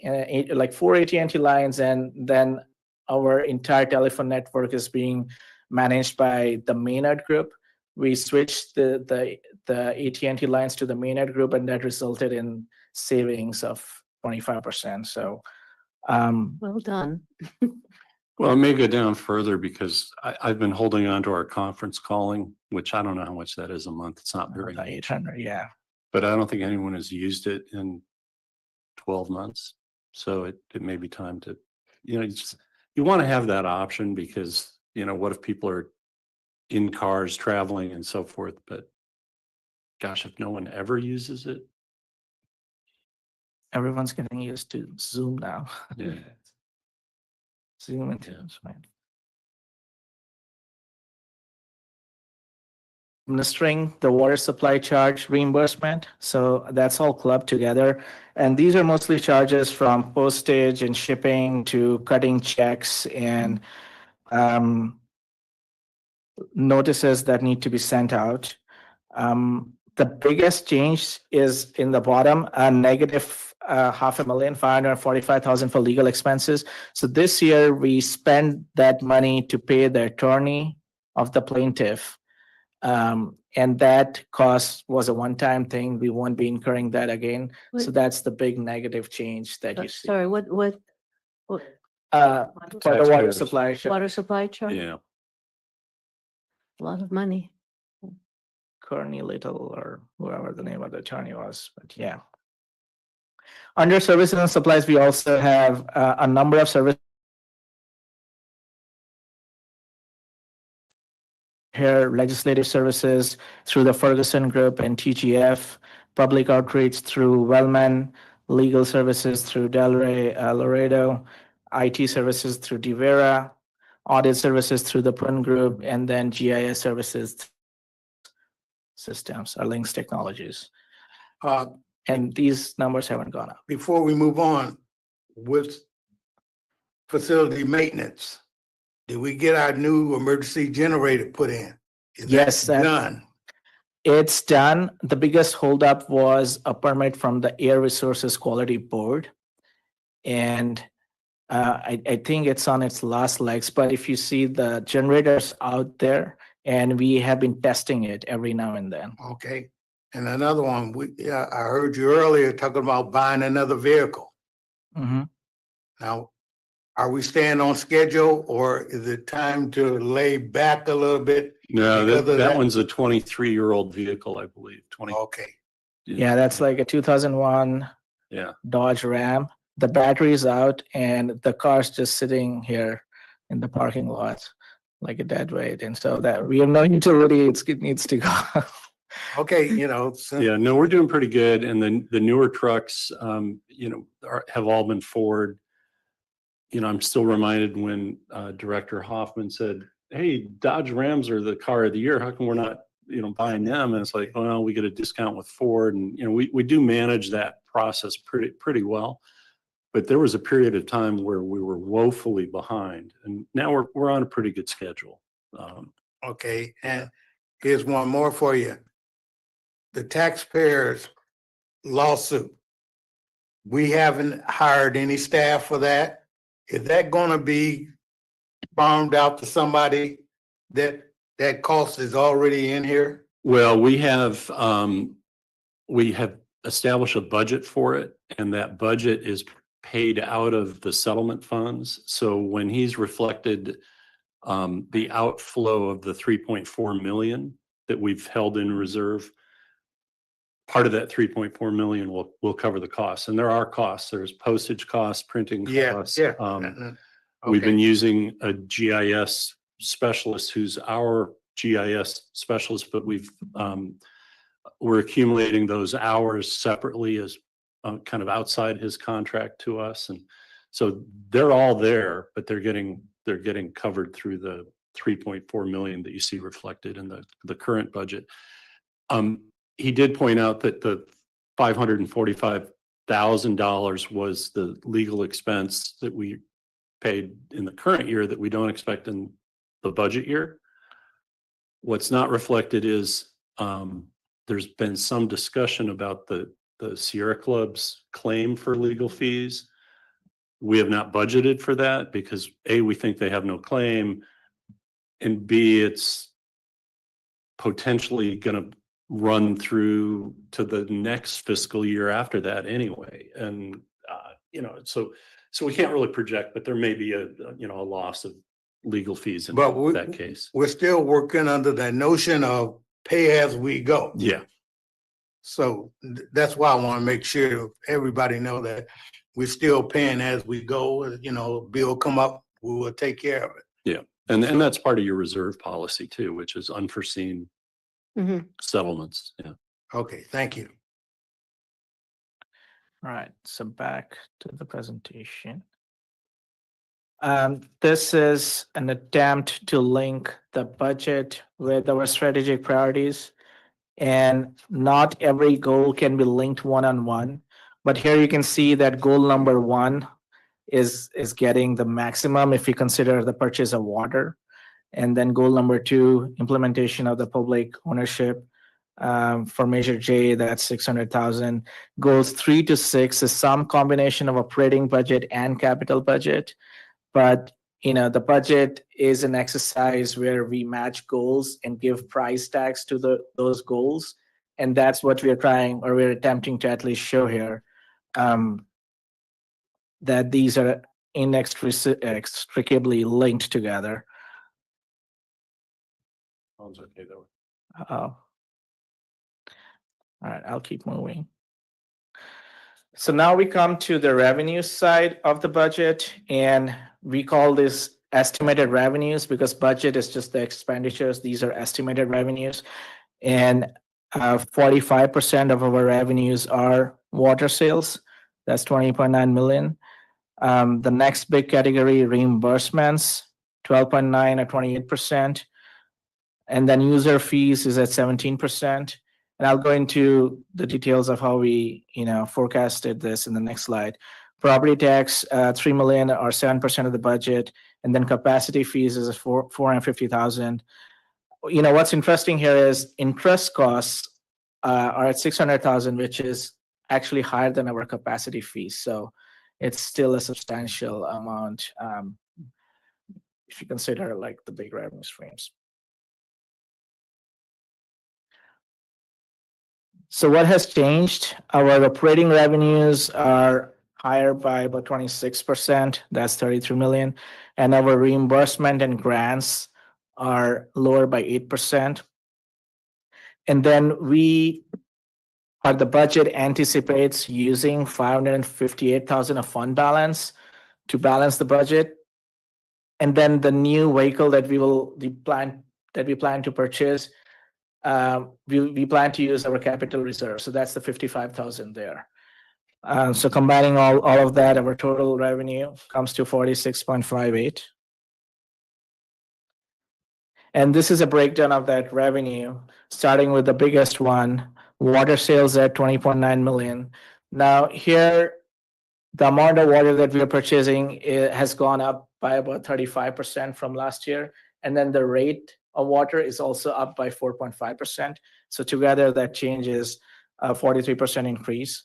like 4 AT&T lines, and then our entire telephone network is being managed by the Maynard Group. We switched the AT&T lines to the Maynard Group, and that resulted in savings of 25%. So, well done. Well, it may go down further because I've been holding on to our conference calling, which I don't know how much that is a month. It's not very much. 800, yeah. But I don't think anyone has used it in 12 months. So it may be time to, you want to have that option because what if people are in cars traveling and so forth? But gosh, if no one ever uses it. Everyone's getting used to Zoom now. Yeah. Zoom and Teams, right? Administering the water supply charge reimbursement. So that's all clubbed together. And these are mostly charges from postage and shipping to cutting checks and notices that need to be sent out. The biggest change is in the bottom, a negative $545,000 for legal expenses. So this year we spent that money to pay the attorney of the plaintiff. And that cost was a one-time thing. We won't be incurring that again. So What- that's the big negative change that you see. Sorry, what, For the water Taxpayers. supply. water supply charge? Yeah. A lot of money. Kearney Little or whoever the name of the attorney was, but yeah. Under services and supplies, we also have a number of service. Here, legislative services through the Ferguson Group and TGF, public outreach through Wellman, legal services through Delray Laredo, IT services through DeVera, audit services through the Prun Group, and then GIS services systems or links technologies. And these numbers haven't gone up. Before we move on with facility maintenance, did we get our new emergency generator put in? Is that Yes, that- done? It's done. The biggest holdup was a permit from the Air Resources Quality Board. And I think it's on its last legs, but if you see the generators out there, and we have been testing it every now and then. Okay, and another one, I heard you earlier talking about buying another vehicle. Mhm. Now, are we staying on schedule or is it time to lay back a little bit? No, Because of that that- one's a 23-year-old vehicle, I believe. 20. Okay, Yeah, that's like a 2001 Yeah. Dodge Ram. The battery's out and the car's just sitting here in the parking lot like a dead weight. And so that we have no utility, it needs to go. okay, Yeah, no, we're doing pretty good. And then the newer trucks, have all been Ford. I'm still reminded when Director Hoffman said, "Hey, Dodge Rams are the car of the year. How come we're not, buying them?" And it's like, well, we get a discount with Ford, and we do manage that process pretty well. But there was a period of time where we were woefully behind, and now we're on a pretty good schedule. okay, and here's one more for you. The taxpayers lawsuit. We haven't hired any staff for that. Is that gonna be farmed out to somebody that cost is already in here? Well, we have established a budget for it, and that budget is paid out of the settlement funds. So when he's reflected the outflow of the 3.4 million that we've held in reserve, part of that 3.4 million will cover the costs. And there are costs. There's postage costs, printing costs. We've been using a GIS specialist who's our GIS specialist, but we're accumulating those hours separately as kind of outside his contract to us. And so they're all there, but they're getting covered through the 3.4 million that you see reflected in the current budget. He did point out that the $545,000 was the legal expense that we paid in the current year that we don't expect in the budget year. What's not reflected is there's been some discussion about the Sierra Club's claim for legal fees. We have not budgeted for that because A, we think they have no claim, and B, it's potentially going to run through to the next fiscal year after that anyway. And, so we can't really project, but there may be a loss of legal fees in But that case. we're still working under the notion of pay as we go. Yeah. So that's why I want to make sure everybody know that we're still paying as we go. Bill come up, we will take care of it. Yeah. And that's part of your reserve policy too, which is unforeseen Mhm. settlements. Yeah. Okay, thank you. All right, so back to the presentation. This is an attempt to link the budget with our strategic priorities. And not every goal can be linked one-on-one, but here you can see that goal number 1 is getting the maximum if we consider the purchase of water. And then goal number 2, implementation of the public ownership. For measure J, that's 600,000. Goals 3 to 6 is some combination of operating budget and capital budget. But the budget is an exercise where we match goals and give price tags to those goals. And that's what we're attempting to at least show here. That these are inextricably linked together. Sounds okay though. All right, I'll keep moving. So now we come to the revenue side of the budget, and we call this estimated revenues because budget is just the expenditures. These are estimated revenues. And 45% of our revenues are water sales. That's 20.9 million. The next big category, reimbursements, 12.9 or 28%. And then user fees is at 17%. And I'll go into the details of how we, forecasted this in the next slide. Property tax, 3 million or 7% of the budget. And then capacity fees is 450,000. What's interesting here is interest costs are at 600,000, which is actually higher than our capacity fees. So it's still a substantial amount if you consider like the big revenue streams. So what has changed? Our operating revenues are higher by about 26%. That's 33 million. And our reimbursement and grants are lower by 8%. And then the budget anticipates using 558,000 of fund balance to balance the budget. And then the new vehicle that we plan to purchase, we plan to use our capital reserve. So that's the 55,000 there. So combining all of that, our total revenue comes to 46.58. And this is a breakdown of that revenue, starting with the biggest one, water sales at 20.9 million. Now here, the amount of water that we are purchasing has gone up by about 35% from last year. And then the rate of water is also up by 4.5%. So together that changes a 43% increase.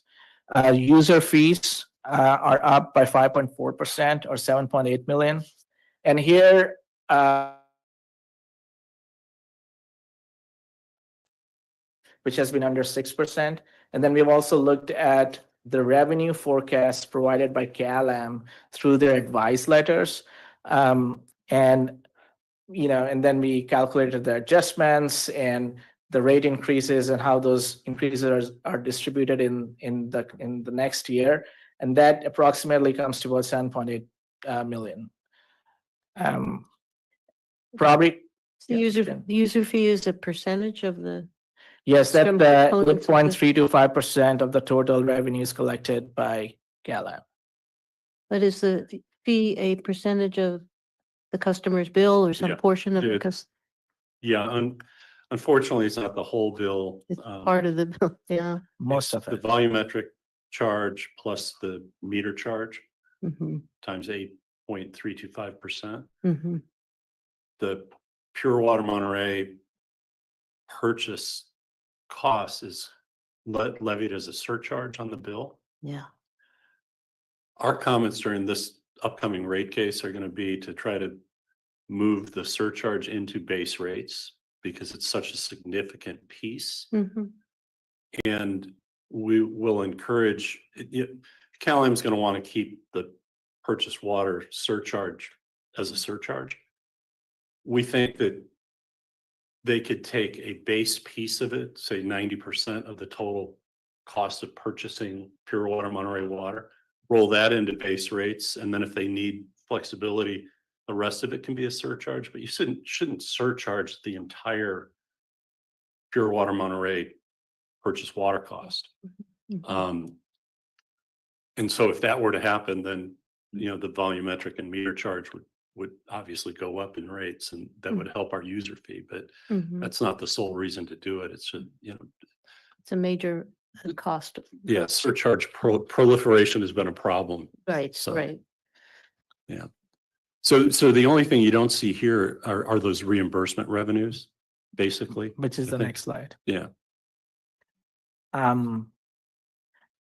User fees are up by 5.4% or 7.8 million. And here, which has been under 6%. And then we've also looked at the revenue forecast provided by CalAm through their advice letters. And then we calculated the adjustments and the rate increases and how those increases are distributed in the next year. And that approximately comes to about 7.8 million. Probably. The user fee is a percentage of the. Yes, that's Some the components of this. 0.325% of the total revenues collected by CalAm. But is the fee a percentage of the customer's bill or some Yeah, portion of it- it? Yeah, unfortunately, it's not the whole bill. It's part of the bill, yeah. Most of The it. volumetric charge plus the meter charge Mhm, times 8.325%. mhm. The Pure Water Monterey purchase cost is levied as a surcharge on the bill. Yeah. Our comments during this upcoming rate case are going to be to try to move the surcharge into base rates because it's such a significant piece. Mhm. And we will encourage, CalAm is going to want to keep the purchase water surcharge as a surcharge. We think that they could take a base piece of it, say 90% of the total cost of purchasing Pure Water Monterey water, roll that into base rates, and then if they need flexibility, the rest of it can be a surcharge, but you shouldn't surcharge the entire Pure Water Monterey purchase water cost. Mhm. And so if that were to happen, then, the volumetric and meter charge would obviously go up in rates, and that would help our user fee, but Mhm. that's not the sole reason to do it. It's, It's a major cost. surcharge proliferation has been a problem. Right, So- right. So the only thing you don't see here are those reimbursement revenues, basically. which is I the think. next slide. Yeah.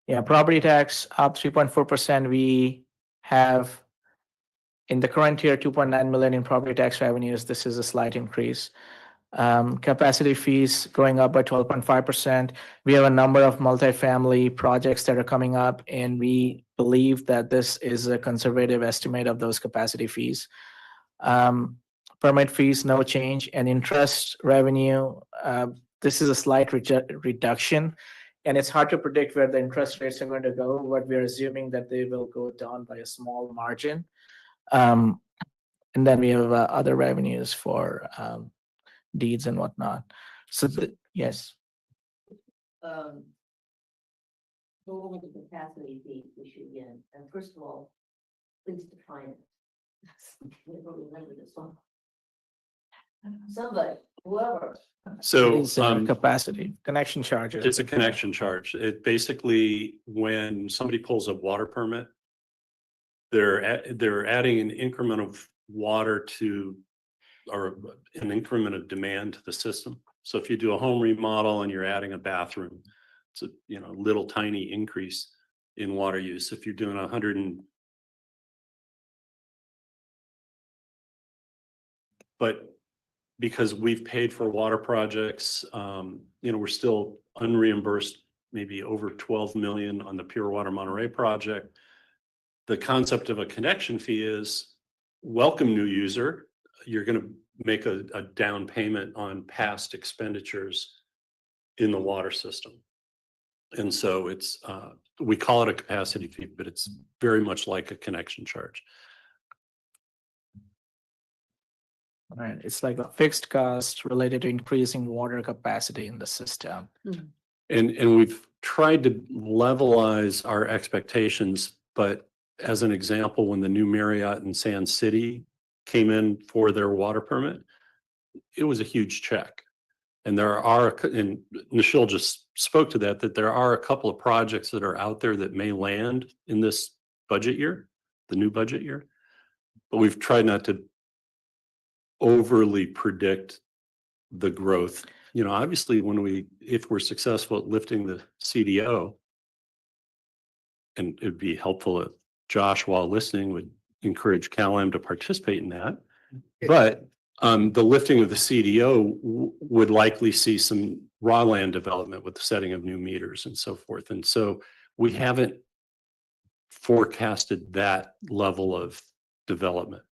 Yeah, property tax up 3.4%. We have in the current year, 2.9 million in property tax revenues. This is a slight increase. Capacity fees going up by 12.5%. We have a number of multifamily projects that are coming up, and we believe that this is a conservative estimate of those capacity fees. Permit fees, no change, and interest revenue. This is a slight reduction, and it's hard to predict where the interest rates are going to go, but we're assuming that they will go down by a small margin. And then we have other revenues for deeds and whatnot. So yes, Go over the capacity fee we should get. And first of all, please define it. Never remember this one. Somebody, whoever. So it's capacity connection charges. it's a connection charge. It basically, when somebody pulls a water permit, they're adding an increment of water to, or an increment of demand to the system. So if you do a home remodel and you're adding a bathroom, it's a little tiny increase in water use. If you're doing 100 and but because we've paid for water projects, we're still unreimbursed, maybe over 12 million on the Pure Water Monterey project. The concept of a connection fee is welcome new user. You're going to make a down payment on past expenditures in the water system. And so it's, we call it a capacity fee, but it's very much like a connection charge. Right, it's like a fixed cost related to increasing water capacity in the system. And we've tried to levelize our expectations, but as an example, when the new Marriott in Sand City came in for their water permit, it was a huge check. And and Nichelle just spoke to that there are a couple of projects that are out there that may land in this budget year, the new budget year, but we've tried not to overly predict the growth. Obviously if we're successful at lifting the CDO, and it'd be helpful if Josh, while listening, would encourage CalAm to participate in that. But the lifting of the CDO would likely see some raw land development with the setting of new meters and so forth. And so we haven't forecasted that level of development.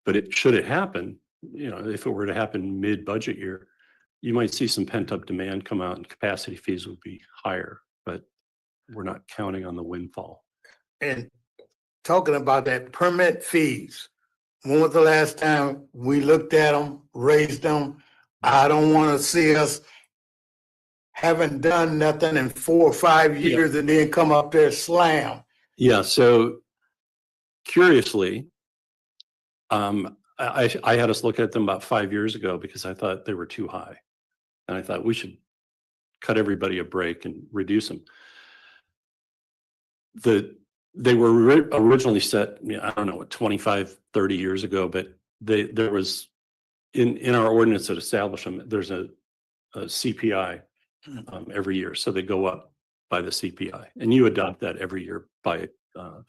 But should it happen, if it were to happen mid-budget year, you might see some pent-up demand come out and capacity fees would be higher, but we're not counting on the windfall. And talking about that permit fees, when was the last time we looked at them, raised them? I don't want to see us haven't done nothing in 4 or 5 years and then come up there slam. Yeah, so curiously, I had us look at them about 5 years ago because I thought they were too high. And I thought we should cut everybody a break and reduce them. They were originally set, I don't know, 25, 30 years ago, but there was in our ordinance that established them, there's a CPI every year. So they go up by the CPI, and you adopt that every year by, I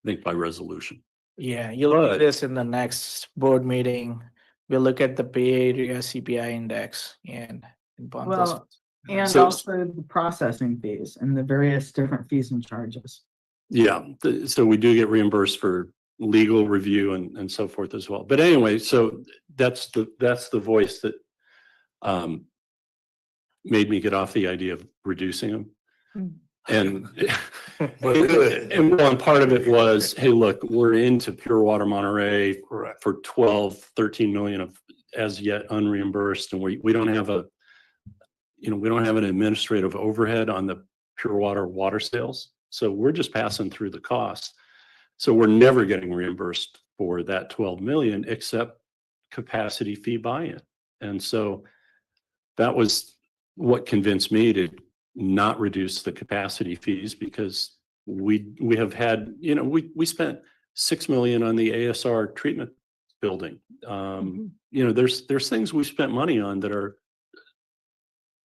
think by resolution. Yeah, you'll look at this in the next board meeting. We'll look at the Bay Area CPI index and bump this. Well, and So- also the processing fees and the various different fees and charges. Yeah, so we do get reimbursed for legal review and so forth as well. But anyway, so that's the voice that made me get off the idea of reducing them. And and part of it was, hey, look, we're into Pure Water Monterey for 12, 13 million of as yet unreimbursed, and we don't have we don't have an administrative overhead on the Pure water sales. So we're just passing through the cost. So we're never getting reimbursed for that 12 million except capacity fee buy-in. And so that was what convinced me to not reduce the capacity fees, because we have had, we spent 6 million on the ASR treatment building. You know, there's things we spent money on that are,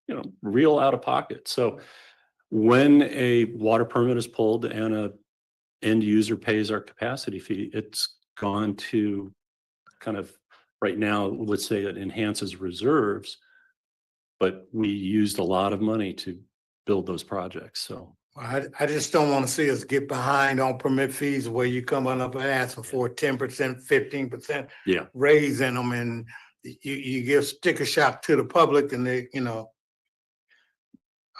you know, real out of pocket. So when a water permit is pulled and a end user pays our capacity fee, it's gone to kind of, right now, let's say it enhances reserves, but we used a lot of money to build those projects. So I just don't want to see us get behind on permit fees where you come up and asking for 10%, 15% yeah, raise in them, and you give sticker shock to the public, and they, you know.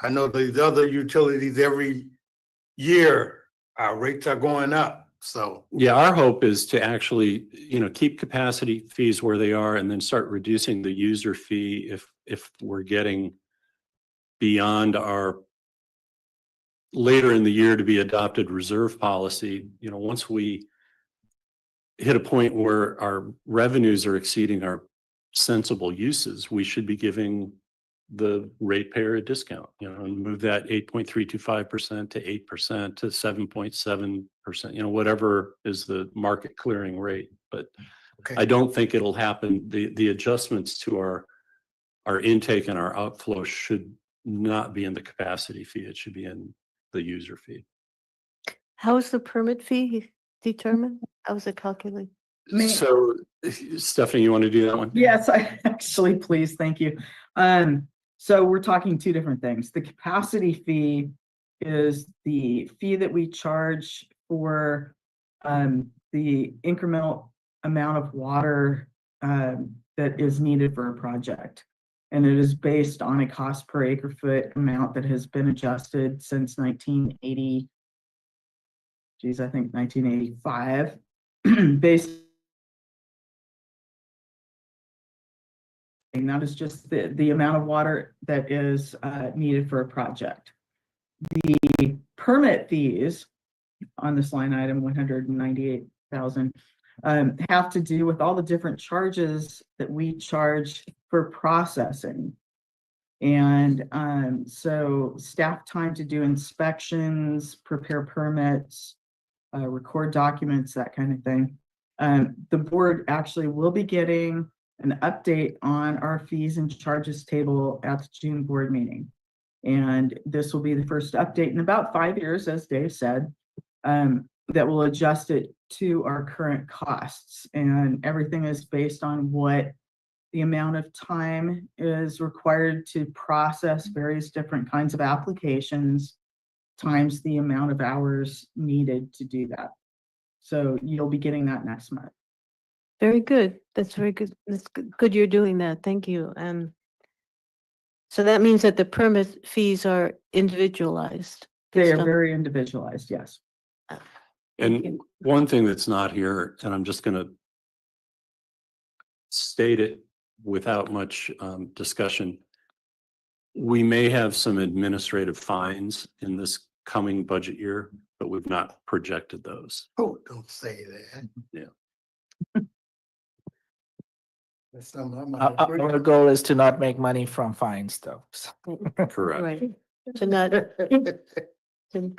I know these other utilities every year, our rates are going up, so. yeah, our hope is to actually, you know, keep capacity fees where they are and then start reducing the user fee if we're getting beyond our later in the year to be adopted reserve policy. You know, once we hit a point where our revenues are exceeding our sensible uses, we should be giving the ratepayer a discount, you know, and move that 8.325% to 8% to 7.7%, you know, whatever is the market clearing rate. But Okay. I don't think it'll happen. The adjustments to our intake and our outflow should not be in the capacity fee. It should be in the user fee. How is the permit fee determined? How is it calculated? So Stephanie, you want to do that one? Yes, I actually, please, thank you. So we're talking two different things. The capacity fee is the fee that we charge for the incremental amount of water that is needed for a project. And it is based on a cost per acre foot amount that has been adjusted since 1980. Geez, I think 1985. Based, and that is just the amount of water that is needed for a project. The permit fees on this line item, 198,000, have to do with all the different charges that we charge for processing. And so staff time to do inspections, prepare permits, record documents, that kind of thing. The board actually will be getting an update on our fees and charges table at the June board meeting. And this will be the first update in about 5 years, as Dave said, that will adjust it to our current costs. And everything is based on what the amount of time is required to process various different kinds of applications times the amount of hours needed to do that. So you'll be getting that next month. Very good. That's very good. That's good you're doing that. Thank you. So that means that the permit fees are individualized. They based are on- very individualized, yes. And one thing that's not here, and I'm just going to state it without much discussion, we may have some administrative fines in this coming budget year, but we've not projected those. Oh, don't say that. Yeah. That's something I Our might agree. our goal is to not make money from fines, though. So, Correct. Right. To not, to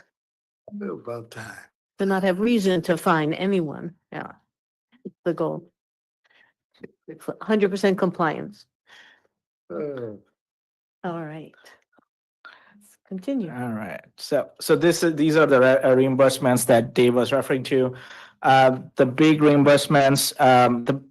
About time. to not have reason to fine anyone. Yeah. The goal. 100% compliance. All right. Let's continue. all right. So these are the reimbursements that Dave was referring to. The big reimbursements,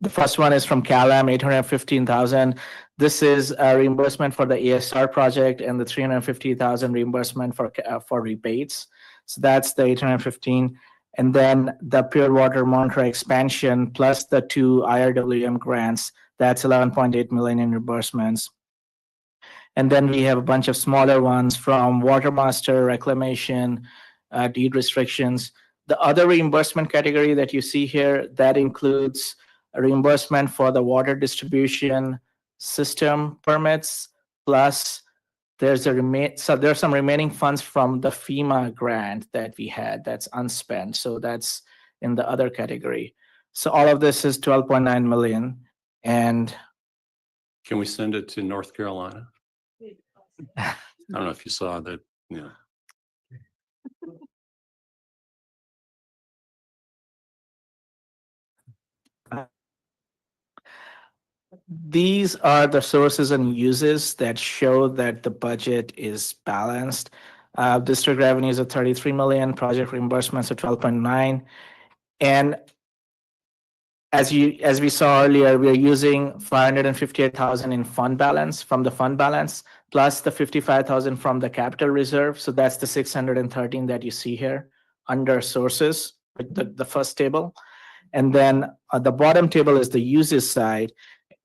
the first one is from CalAm, 815,000. This is a reimbursement for the ASR project, and the 350,000 reimbursement for rebates. So that's the 815. And then the Pure Water Monitor expansion plus the 2 IRWM grants, that's 11.8 million in reimbursements. And then we have a bunch of smaller ones from Water Master, reclamation, deed restrictions. The other reimbursement category that you see here, that includes a reimbursement for the water distribution system permits, plus there's there's some remaining funds from the FEMA grant that we had that's unspent. So that's in the other category. So all of this is 12.9 million. And Can we send it to North Carolina? I don't know if you saw that, yeah. These are the sources and uses that show that the budget is balanced. District revenues are 33 million, project reimbursements are 12.9. And as we saw earlier, we are using 558,000 in fund balance from the fund balance, plus the 55,000 from the capital reserve. So that's the 613 that you see here under sources, the first table. And then the bottom table is the uses side.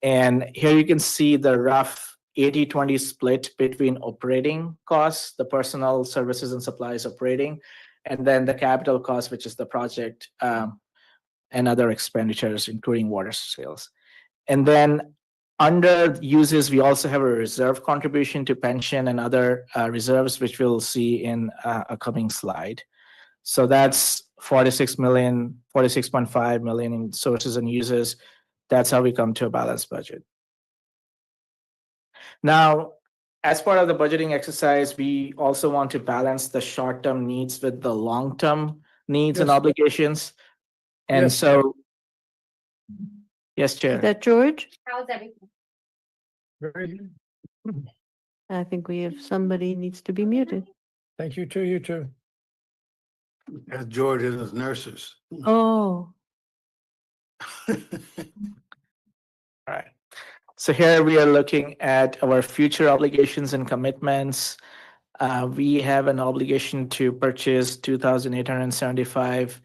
And here you can see the rough 80-20 split between operating costs, the personnel, services, and supplies operating, and then the capital cost, which is the project and other expenditures, including water sales. And then under uses, we also have a reserve contribution to pension and other reserves, which we'll see in a coming slide. So that's 46 million, 46.5 million in sources and uses. That's how we come to a balanced budget. Now, as part of the budgeting exercise, we also want to balance the short-term needs with the long-term needs and Yes. obligations. And Yes. so, yes, Is Chair. that George? How's everything? Very good. I think we have somebody needs to be muted. Thank you too, you too. That's George and his nurses. Oh, All right. So here we are looking at our future obligations and commitments. We have an obligation to purchase 2,875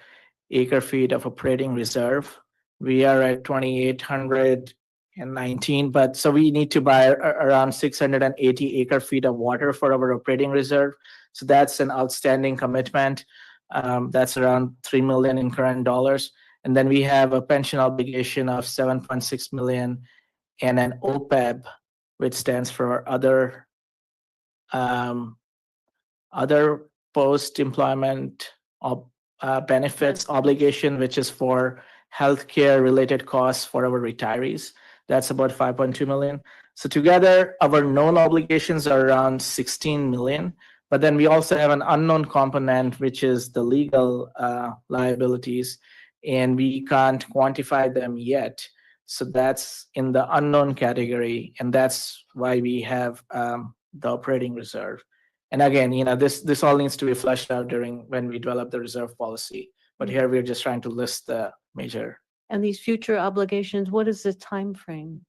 acre feet of operating reserve. We are at 2,819, but so we need to buy around 680 acre feet of water for our operating reserve. So that's an outstanding commitment. That's around 3 million in current dollars. And then we have a pension obligation of 7.6 million and an OPEB, which stands for other post-employment benefits obligation, which is for healthcare related costs for our retirees. That's about 5.2 million. So together, our known obligations are around 16 million. But then we also have an unknown component, which is the legal liabilities, and we can't quantify them yet. So that's in the unknown category, and that's why we have the operating reserve. And again, this all needs to be fleshed out when we develop the reserve policy. But here we're just trying to list the major. and these future obligations, what is the time frame?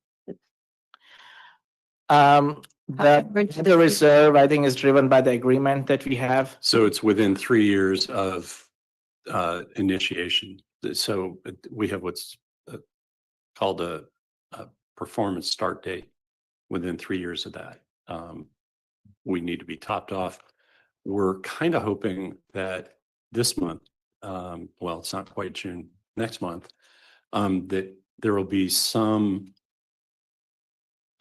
The reserve, I think, is driven by the agreement that we have. So it's within 3 years of initiation. So we have what's called a performance start date. Within 3 years of that, we need to be topped off. We're kind of hoping that this month, well, it's not quite June, next month, that there will be some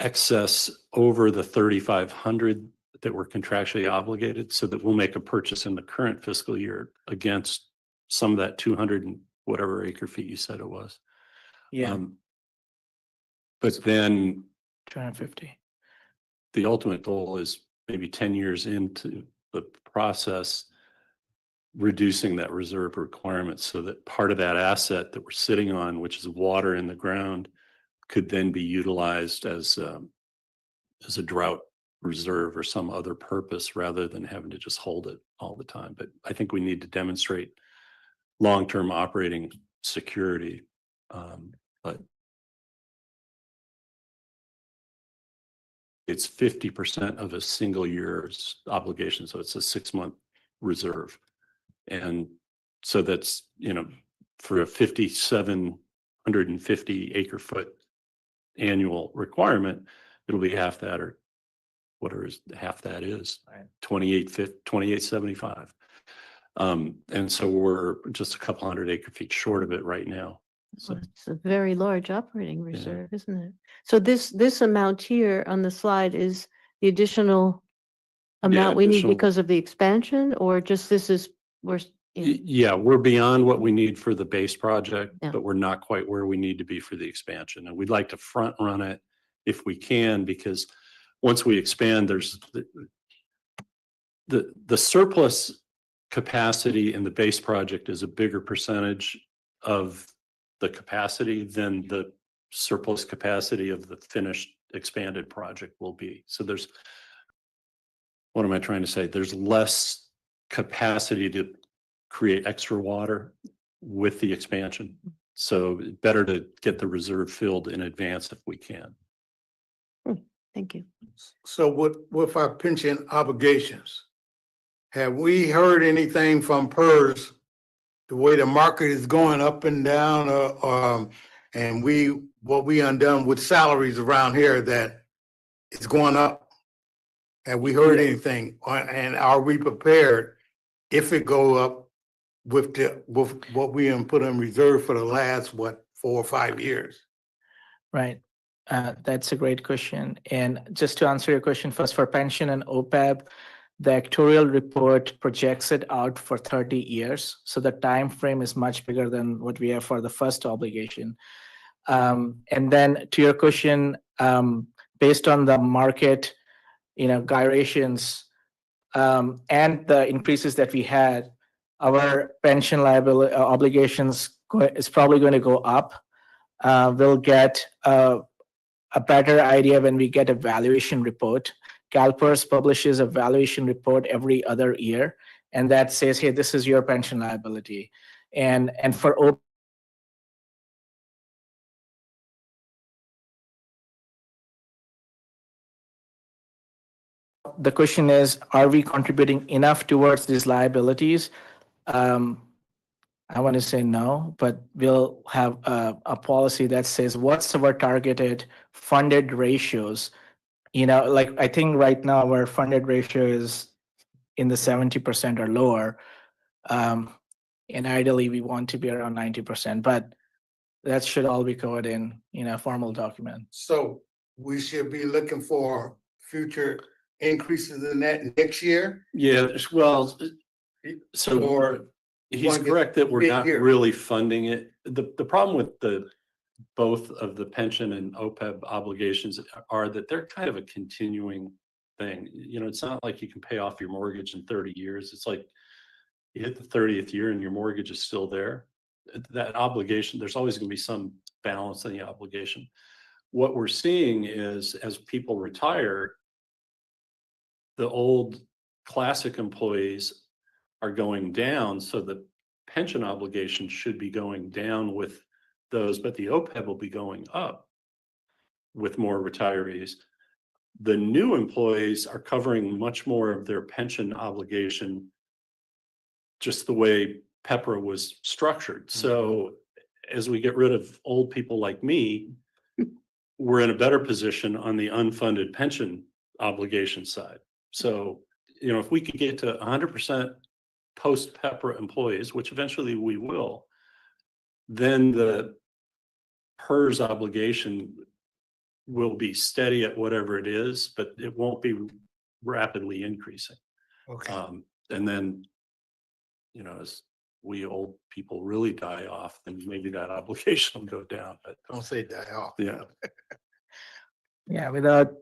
excess over the 3,500 that we're contractually obligated, so that we'll make a purchase in the current fiscal year against some of that 200 and whatever acre feet you said it was. Yeah, But then 250. the ultimate goal is maybe 10 years into the process, reducing that reserve requirement so that part of that asset that we're sitting on, which is water in the ground, could then be utilized as a drought reserve or some other purpose rather than having to just hold it all the time. But I think we need to demonstrate long-term operating security. But it's 50% of a single year's obligation. So it's a 6-month reserve. And so that's, for a 5,750 acre foot annual requirement, it'll be half that, or whatever half that is, Right. 2875. And so we're just a couple hundred acre feet short of it right now. So It's a very large operating reserve, isn't it? So this amount here on the slide is the additional amount we need additional- because of the expansion, or just yeah, we're beyond what we need for the base project, Yeah. but we're not quite where we need to be for the expansion. And we'd like to front run it if we can, because once we expand, there's the surplus capacity in the base project is a bigger percentage of the capacity than the surplus capacity of the finished expanded project will be. So what am I trying to say? There's less capacity to create extra water with the expansion. So better to get the reserve filled in advance if we can. Thank you. So with our pension obligations, have we heard anything from PERS, the way the market is going up and down, and what we undone with salaries around here that it's going up? Have we heard anything, and are we prepared if it go up with what we put in reserve for the last, 4 or 5 years? Right. That's a great question. And just to answer your question first, for pension and OPEB, the actuarial report projects it out for 30 years. So the time frame is much bigger than what we have for the first obligation. And then to your question, based on the market, gyrations and the increases that we had, our pension liability obligations is probably going to go up. We'll get a better idea when we get a valuation report. CalPERS publishes a valuation report every other year, and that says, hey, this is your pension liability. And for the question is, are we contributing enough towards these liabilities? I want to say no, but we'll have a policy that says what's our targeted funded ratios. Like I think right now our funded ratio is in the 70% or lower. And ideally we want to be around 90%, but that should all be covered in a formal document. So we should be looking for future increases in that next year? Yeah, well, so Or he's wanna get correct that we're big not here. really funding it. The problem with both of the pension and OPEB obligations are that they're kind of a continuing thing. It's not like you can pay off your mortgage in 30 years. It's like you hit the 30th year and your mortgage is still there. That obligation, there's always going to be some balance in the obligation. What we're seeing is as people retire, the old classic employees are going down, so the pension obligation should be going down with those, but the OPEB will be going up with more retirees. The new employees are covering much more of their pension obligation, just the way PEPRA was structured. So as we get rid of old people like me, we're in a better position on the unfunded pension obligation side. So, if we could get to 100% post-PEPRA employees, which eventually we will, then the PERS obligation will be steady at whatever it is, but it won't be rapidly increasing. Okay. And then, as we old people really die off, then maybe that obligation will go down. But Don't say die off. yeah, Yeah, without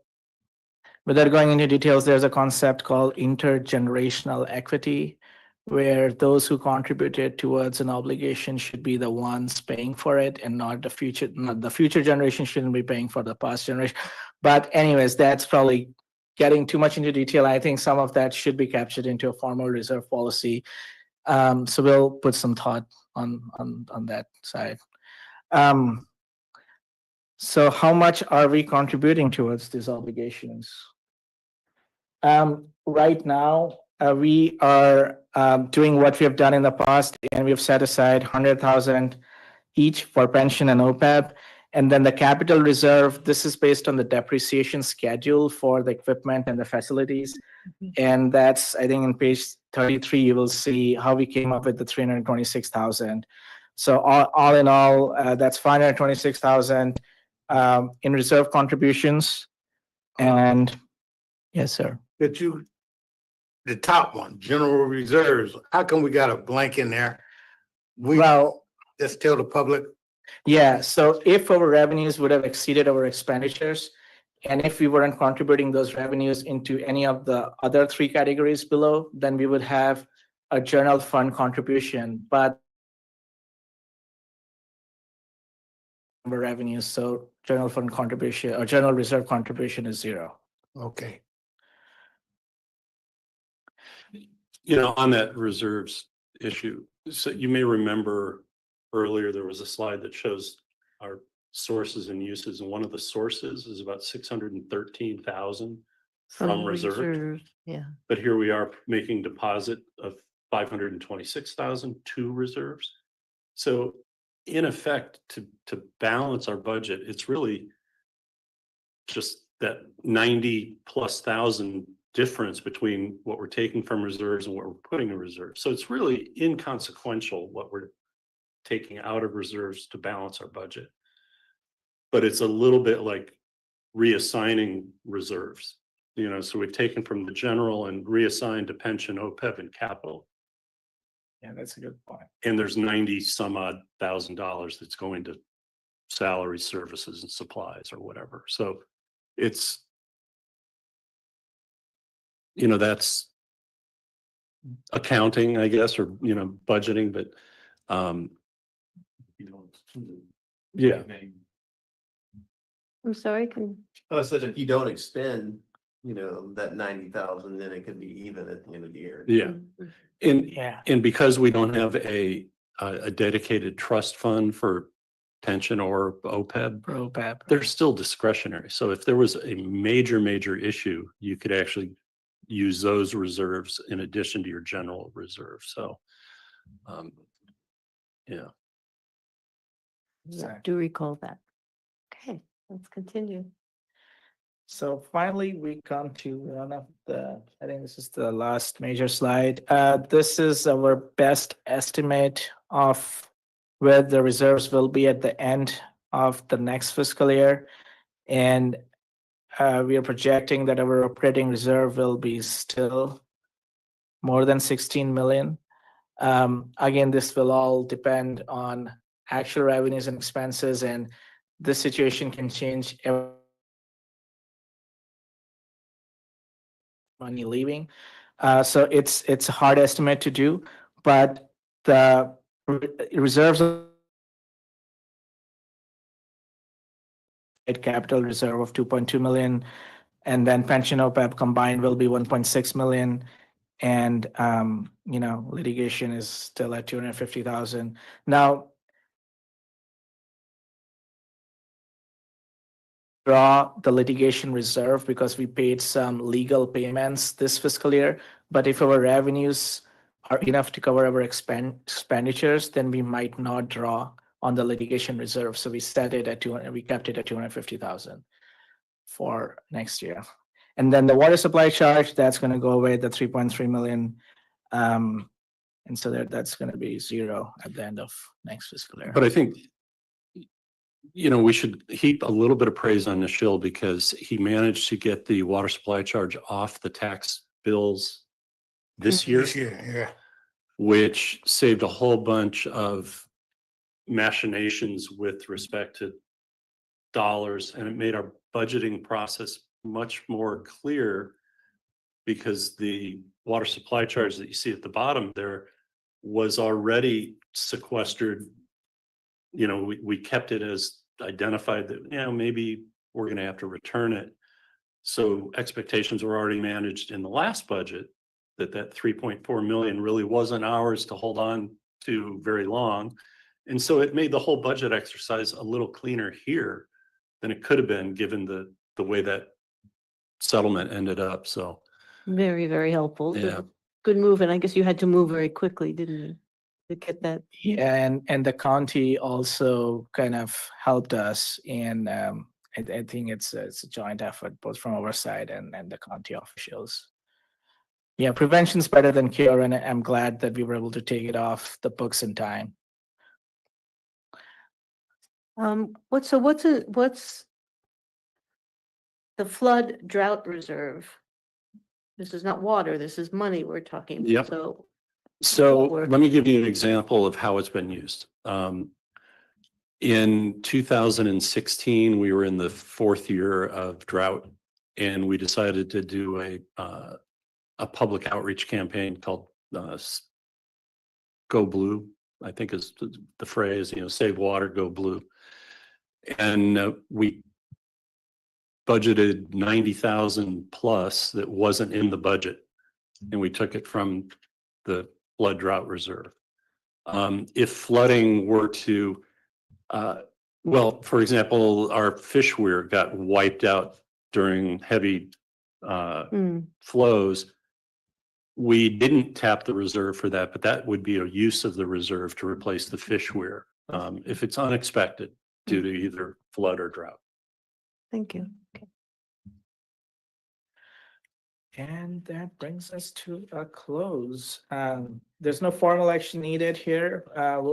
going into details, there's a concept called intergenerational equity, where those who contributed towards an obligation should be the ones paying for it and not the future generation shouldn't be paying for the past generation. But anyways, that's probably getting too much into detail. I think some of that should be captured into a formal reserve policy. So we'll put some thought on that side. So how much are we contributing towards these obligations? Right now, we are doing what we have done in the past, and we've set aside 100,000 each for pension and OPEB. And then the capital reserve, this is based on the depreciation schedule for the equipment and the facilities. And that's, I think, in page 33, you will see how we came up with the 326,000. So all in all, that's 526,000 in reserve contributions. And yes, sir. The top one, general reserves, how come we got a blank in there? We Well, just tell the public. yeah, so if our revenues would have exceeded our expenditures, and if we weren't contributing those revenues into any of the other three categories below, then we would have a general fund contribution. But revenues, so general fund contribution or general reserve contribution is zero. Okay. You know, on that reserves issue, so you may remember earlier, there was a slide that shows our sources and uses, and one of the sources is about 613,000 from reserve. reserves, yeah. But here we are making deposit of 526,000 to reserves. So in effect, to balance our budget, it's really just that 90+ thousand difference between what we're taking from reserves and what we're putting in reserves. So it's really inconsequential what we're taking out of reserves to balance our budget. But it's a little bit like reassigning reserves, you know, so we've taken from the general and reassigned to pension, OPEB, and capital. Yeah, that's a good point. And there's 90 some odd $1,000 that's going to salary, services, and supplies or whatever. So it's, you know, that's accounting, I guess, or, you know, budgeting, but, yeah. I'm sorry, can, Oh, so if you don't expend, you know, that 90,000, then it could be even at the end of the year. Yeah. And, Yeah. and because we don't have a dedicated trust fund for pension or OPEB, ProPAP. they're still discretionary. So if there was a major issue, you could actually use those reserves in addition to your general reserve. So, yeah. I do recall that. Okay, let's continue. So finally, we come to one of the, I think this is the last major slide. This is our best estimate of where the reserves will be at the end of the next fiscal year. And we are projecting that our operating reserve will be still more than 16 million. Again, this will all depend on actual revenues and expenses, and this situation can change every money leaving. So it's a hard estimate to do, but the reserves capital reserve of 2.2 million, and then pension OPEB combined will be 1.6 million. And you know, litigation is still at 250,000. Now, draw the litigation reserve because we paid some legal payments this fiscal year. But if our revenues are enough to cover our expenditures, then we might not draw on the litigation reserve. So we set it at 200, we kept it at 250,000 for next year. And then the water supply charge, that's going to go away, the 3.3 million. And so that's going to be zero at the end of next fiscal year. But I think, you know, we should heap a little bit of praise on Nishil because he managed to get the water supply charge off the tax bills this year, Yeah. which saved a whole bunch of machinations with respect to dollars, and it made our budgeting process much more clear because the water supply charge that you see at the bottom there was already sequestered. You know, we kept it as identified that, you know, maybe we're going to have to return it. So expectations were already managed in the last budget that 3.4 million really wasn't ours to hold on to very long. And so it made the whole budget exercise a little cleaner here than it could have been given the way that settlement ended up. So Very, very helpful. Yeah. Good move, and I guess you had to move very quickly, didn't you? To get that. Yeah, and the county also kind of helped us, and I think it's a joint effort both from our side and the county officials. Yeah, prevention's better than cure, and I'm glad that we were able to take it off the books in time. What's the flood drought reserve? This is not water, this is money we're talking. Yep. So So Or- let me give you an example of how it's been used. In 2016, we were in the 4th year of drought, and we decided to do a public outreach campaign called Go Blue, I think is the phrase, you know, save water, go blue. And we budgeted 90,000 plus that wasn't in the budget. And we took it from the flood drought reserve. If flooding were to, well, for example, our fish weir got wiped out during heavy flows. We didn't tap the reserve for that, but that would be a use of the reserve to replace the fish weir if it's unexpected due to either flood or drought. Thank you. Okay. And that brings us to a close. There's no formal action needed here.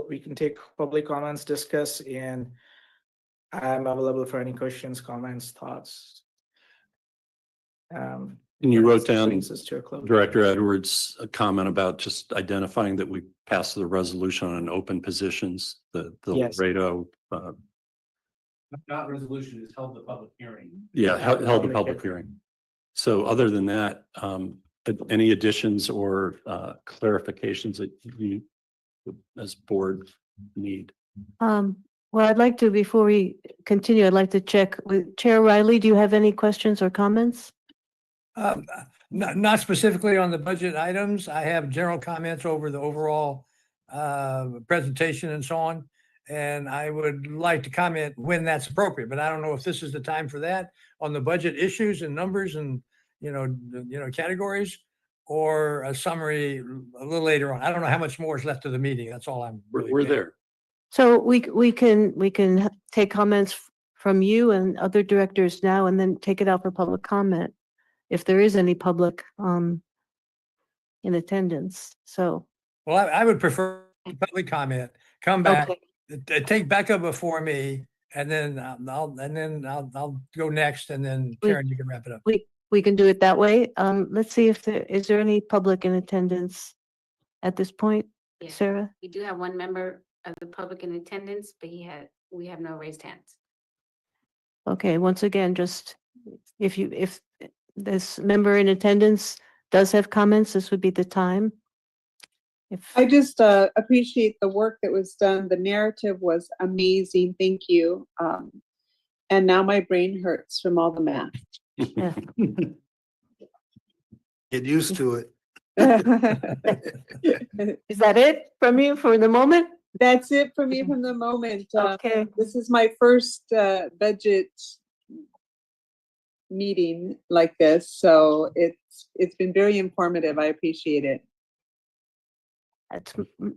We can take public comments, discuss, and I'm available for any questions, comments, thoughts. And you wrote down Brings us to a close. Director Edwards' a comment about just identifying that we passed the resolution on open positions, the Yes. Laredo. Not resolution, is held the public hearing. Yeah, held a public hearing. So other than that, any additions or clarifications that you as board need? Well, I'd like to, before we continue, I'd like to check with Chair Riley. Do you have any questions or comments? Not specifically on the budget items. I have general comments over the overall presentation and so on. And I would like to comment when that's appropriate, but I don't know if this is the time for that on the budget issues and numbers and, categories, or a summary a little later on. I don't know how much more is left of the meeting. That's all I'm really. We're there. So we can take comments from you and other directors now and then take it out for public comment if there is any public in attendance. So. Well, I would prefer public comment, come back, Okay. take Becca before me, and then I'll go next, and then Karen, you can wrap it up. We can do it that way. Let's see if is there any public in attendance at this point, Yeah. Sarah? We do have one member of the public in attendance, but we have no raised hands. Okay, once again, just if this member in attendance does have comments, this would be the time. I just appreciate the work that was done. The narrative was amazing. Thank you. And now my brain hurts from all the math. Get used to it. Is that it from you for the moment? That's it for me from the moment. Okay, This is my first budget meeting like this, so it's been very informative. I appreciate it.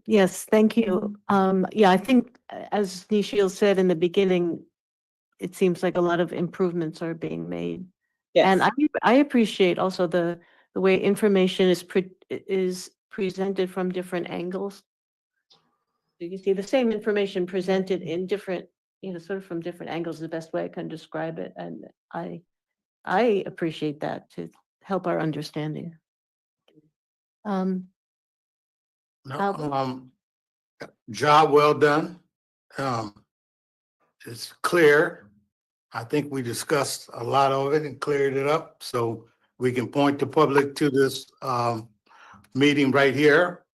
yes, thank you. Yeah, I think as Nishil said in the beginning, it seems like a lot of improvements are being made. And Yes. I appreciate also the way information is presented from different angles. You can see the same information presented in different, sort of from different angles, is the best way I can describe it. And I appreciate that to help our understanding. Job well done. It's clear. I think we discussed a lot of it and cleared it up, so we can point the public to this meeting right here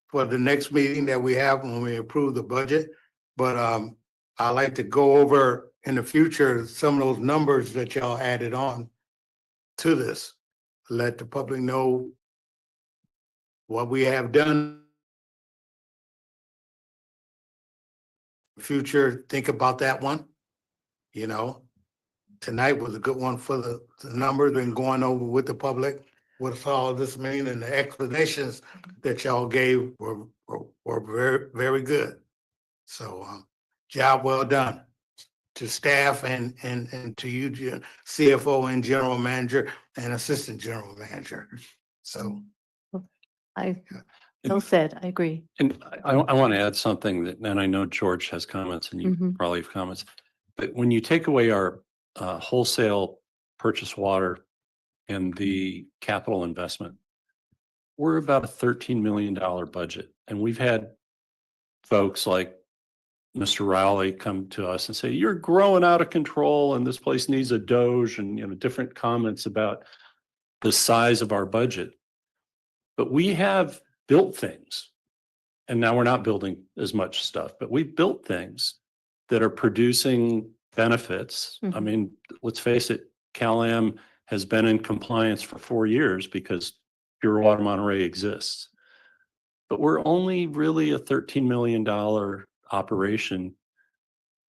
for the next meeting that we have when we approve the budget. But I like to go over in the future some of those numbers that y'all added on to this. Let the public know what we have done. Future, think about that one. Tonight was a good one for the numbers and going over with the public. What's all this mean, and the explanations that y'all gave were very, very good. So, job well done to staff and to you, CFO and general manager and assistant general manager. So. Well said, I agree. And I want to add something that, and I know George has comments and you Mhm. probably have comments, but when you take away our wholesale purchase water and the capital investment, we're about a $13 million budget. And we've had folks like Mr. Rowley come to us and say, you're growing out of control and this place needs a Doge, and different comments about the size of our budget. But we have built things, and now we're not building as much stuff, but we've built things that are producing benefits. I Mhm. mean, let's face it, Cal-Am has been in compliance for 4 years because Pure Water Monterey exists. But we're only really a $13 million operation.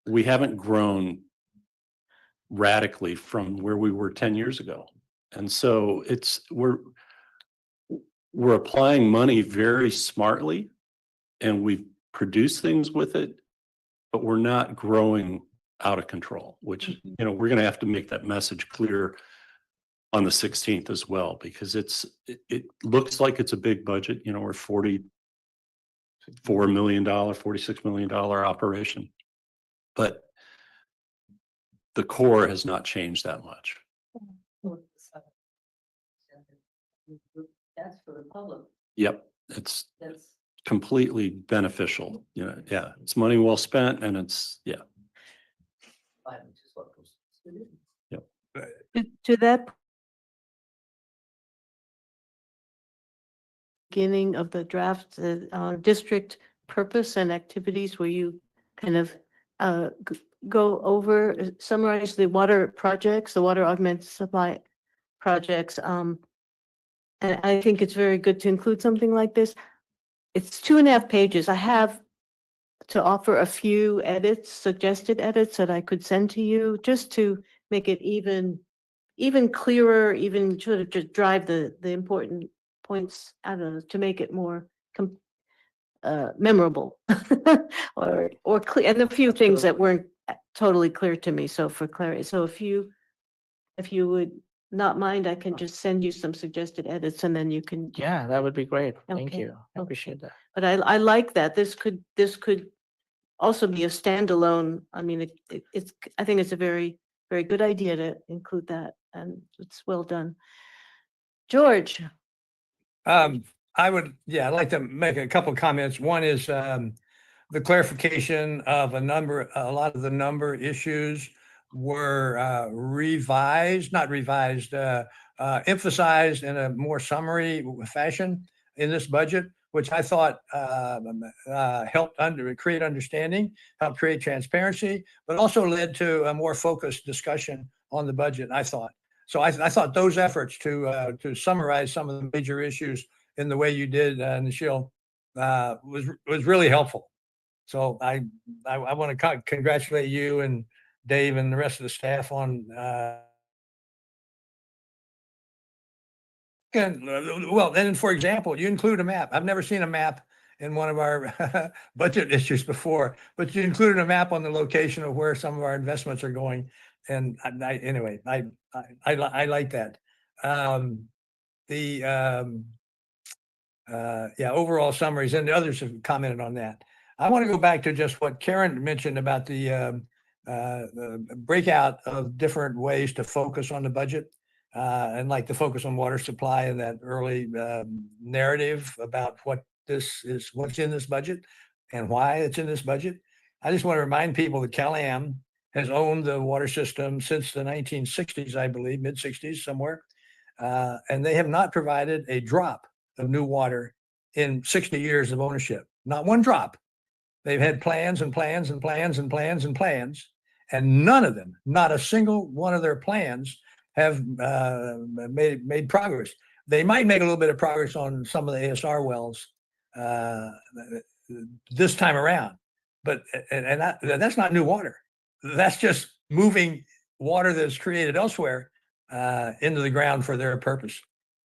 We haven't grown radically from where we were 10 years ago. And so we're applying money very smartly, and we produce things with it, but we're not growing out of control, which, you know, we're going to have to make that message clear on the 16th as well, because it looks like it's a big budget. You know, we're $44 million, $46 million operation, but the core has not changed that much. That's for the public. Yep, it's That's. completely beneficial. You know, yeah, it's money well spent, and it's, yeah. To that beginning of the draft, district purpose and activities where you kind of go over, summarize the water projects, the water augmented supply projects. And I think it's very good to include something like this. It's 2.5 pages. I have to offer a few edits, suggested edits that I could send to you, just to make it even clearer, even sort of just drive the important points, I don't know, to make it more memorable or clear, and a few things that weren't totally clear to me. So for clarity, so if you would not mind, I can just send you some suggested edits, and then you can. Yeah, that would be great. Thank Okay, you. I appreciate that. But I like that. This could also be a standalone. I mean, it's, I think it's a very, very good idea to include that, and it's well done. George, I'd like to make a couple of comments. One is the clarification of a lot of the number issues were emphasized in a more summary fashion in this budget, which I thought helped create understanding, helped create transparency, but also led to a more focused discussion on the budget, I thought. So I thought those efforts to summarize some of the major issues in the way you did, Nikhil, was really helpful. So I want to congratulate you and Dave and the rest of the staff on. And for example, you include a map. I've never seen a map in one of our budget issues before, but you included a map on the location of where some of our investments are going. And I like that. Overall summaries, and the others have commented on that. I want to go back to just what Karen mentioned about the breakout of different ways to focus on the budget, and like the focus on water supply and that early narrative about what's in this budget and why it's in this budget. I just want to remind people that Cal-Am has owned the water system since the 1960s, I believe, mid-60s somewhere, and they have not provided a drop of new water in 60 years of ownership. Not one drop. They've had plans and plans and plans and plans and plans, and none of them, not a single one of their plans, have made progress. They might make a little bit of progress on some of the ASR wells this time around, but that's not new water. That's just moving water that's created elsewhere into the ground for their purpose.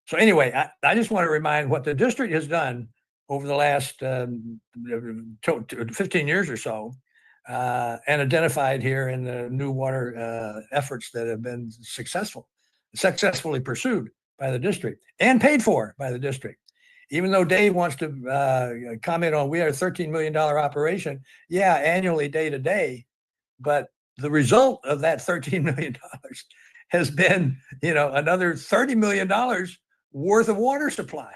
So anyway, I just want to remind what the district has done over the last 15 years or so, and identified here in the new water efforts that have been successfully pursued by the district and paid for by the district. Even though Dave wants to comment on, we are a $13 million operation, annually, day to day, but the result of that $13 million has been, another $30 million worth of water supply.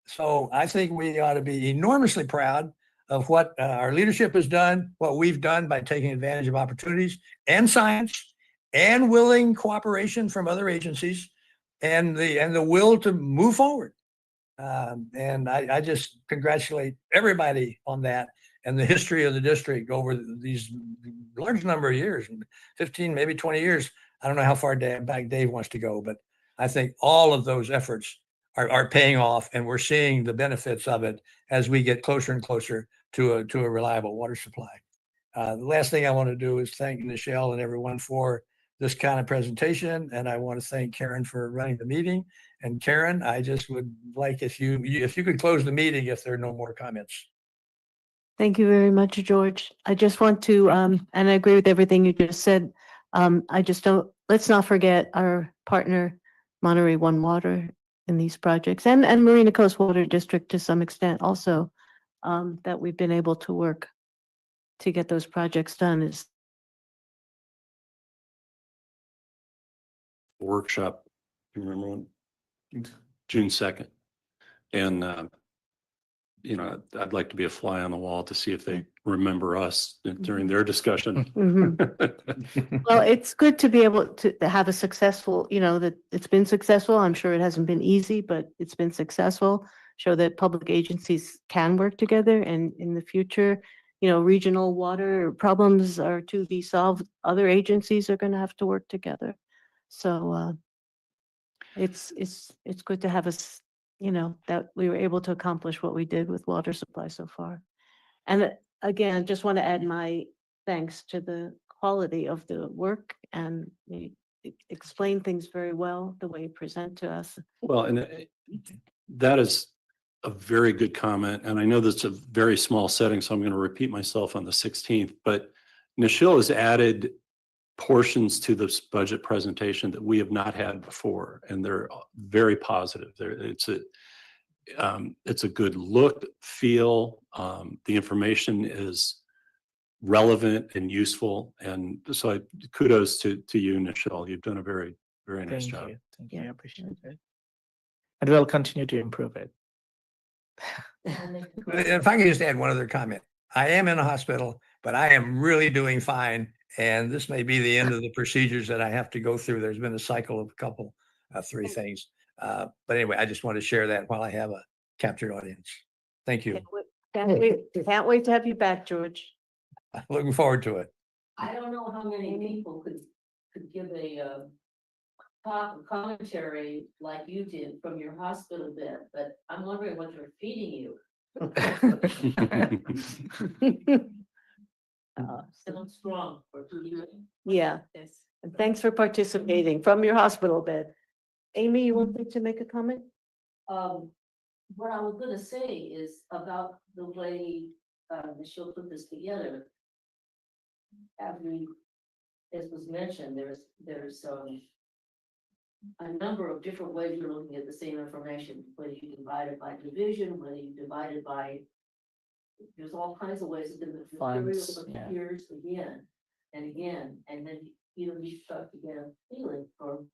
So I think we ought to be enormously proud of what our leadership has done, what we've done by taking advantage of opportunities and science and willing cooperation from other agencies and the will to move forward. And I just congratulate everybody on that. and the history of the district over these large number of years, 15, maybe 20 years. I don't know how far back Dave wants to go, but I think all of those efforts are paying off, and we're seeing the benefits of it as we get closer and closer to a reliable water supply. The last thing I want to do is thank Nichelle and everyone for this kind of presentation, and I want to thank Karen for running the meeting. And Karen, I just would like if you could close the meeting if there are no more comments. Thank you very much, George. I just want to, and I agree with everything you just said. Let's not forget our partner, Monterey One Water, in these projects, and Marina Coast Water District to some extent also, that we've been able to work to get those projects done is. Workshop, you remember when? June 2nd. And, I'd like to be a fly on the wall to see if they remember us during their discussion. Well, it's good to be able to have a successful, that it's been successful. I'm sure it hasn't been easy, but it's been successful. Show that public agencies can work together, and in the future, regional water problems are to be solved. Other agencies are going to have to work together. So it's good to have us, that we were able to accomplish what we did with water supply so far. And again, I just want to add my thanks to the quality of the work, and you explain things very well the way you present to us. Well, and that is a very good comment. And I know that's a very small setting, so I'm going to repeat myself on the 16th, but Nichelle has added portions to this budget presentation that we have not had before, and they're very positive. It's a good look, feel. The information is relevant and useful, and so kudos to you, Nichelle. You've done a very, very nice job. Thank you. I appreciate it. And we'll continue to improve it. If I can just add one other comment. I am in a hospital, but I am really doing fine. And this may be the end of the procedures that I have to go through. There's been a cycle of three things. But anyway, I just want to share that while I have a captured audience. Thank you. Can't wait to have you back, George. Looking forward to it. I don't know how many people could give a commentary like you did from your hospital bed, but I'm wondering what they're feeding you. Still strong for 2 years. Yeah. And thanks for participating from your hospital bed. Amy, you wanted to make a comment? What I was gonna say is about the way Nichelle put this together. As was mentioned, there's a number of different ways you're looking at the same information, whether you divide it by division, whether you divide it by, there's all kinds of ways that the material Funds, yeah. appears again and again, and then you start to get a feeling for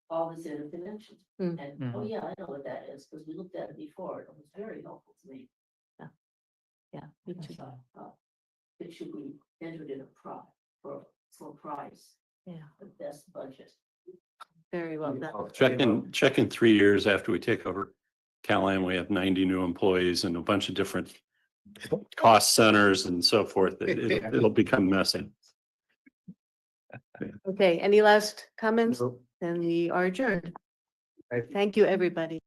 all this interconnection. Mm. And, oh yeah, I know what that is, because we looked at it before, it was very helpful to me. Yeah, me too. It should be entered in a for price, Yeah, the best budget. very well done. Check in 3 years after we take over Cal-Am, we have 90 new employees and a bunch of different cost centers and so forth. It'll become messy. Okay, any last comments? Nope. Then we are adjourned. Right. Thank you, everybody.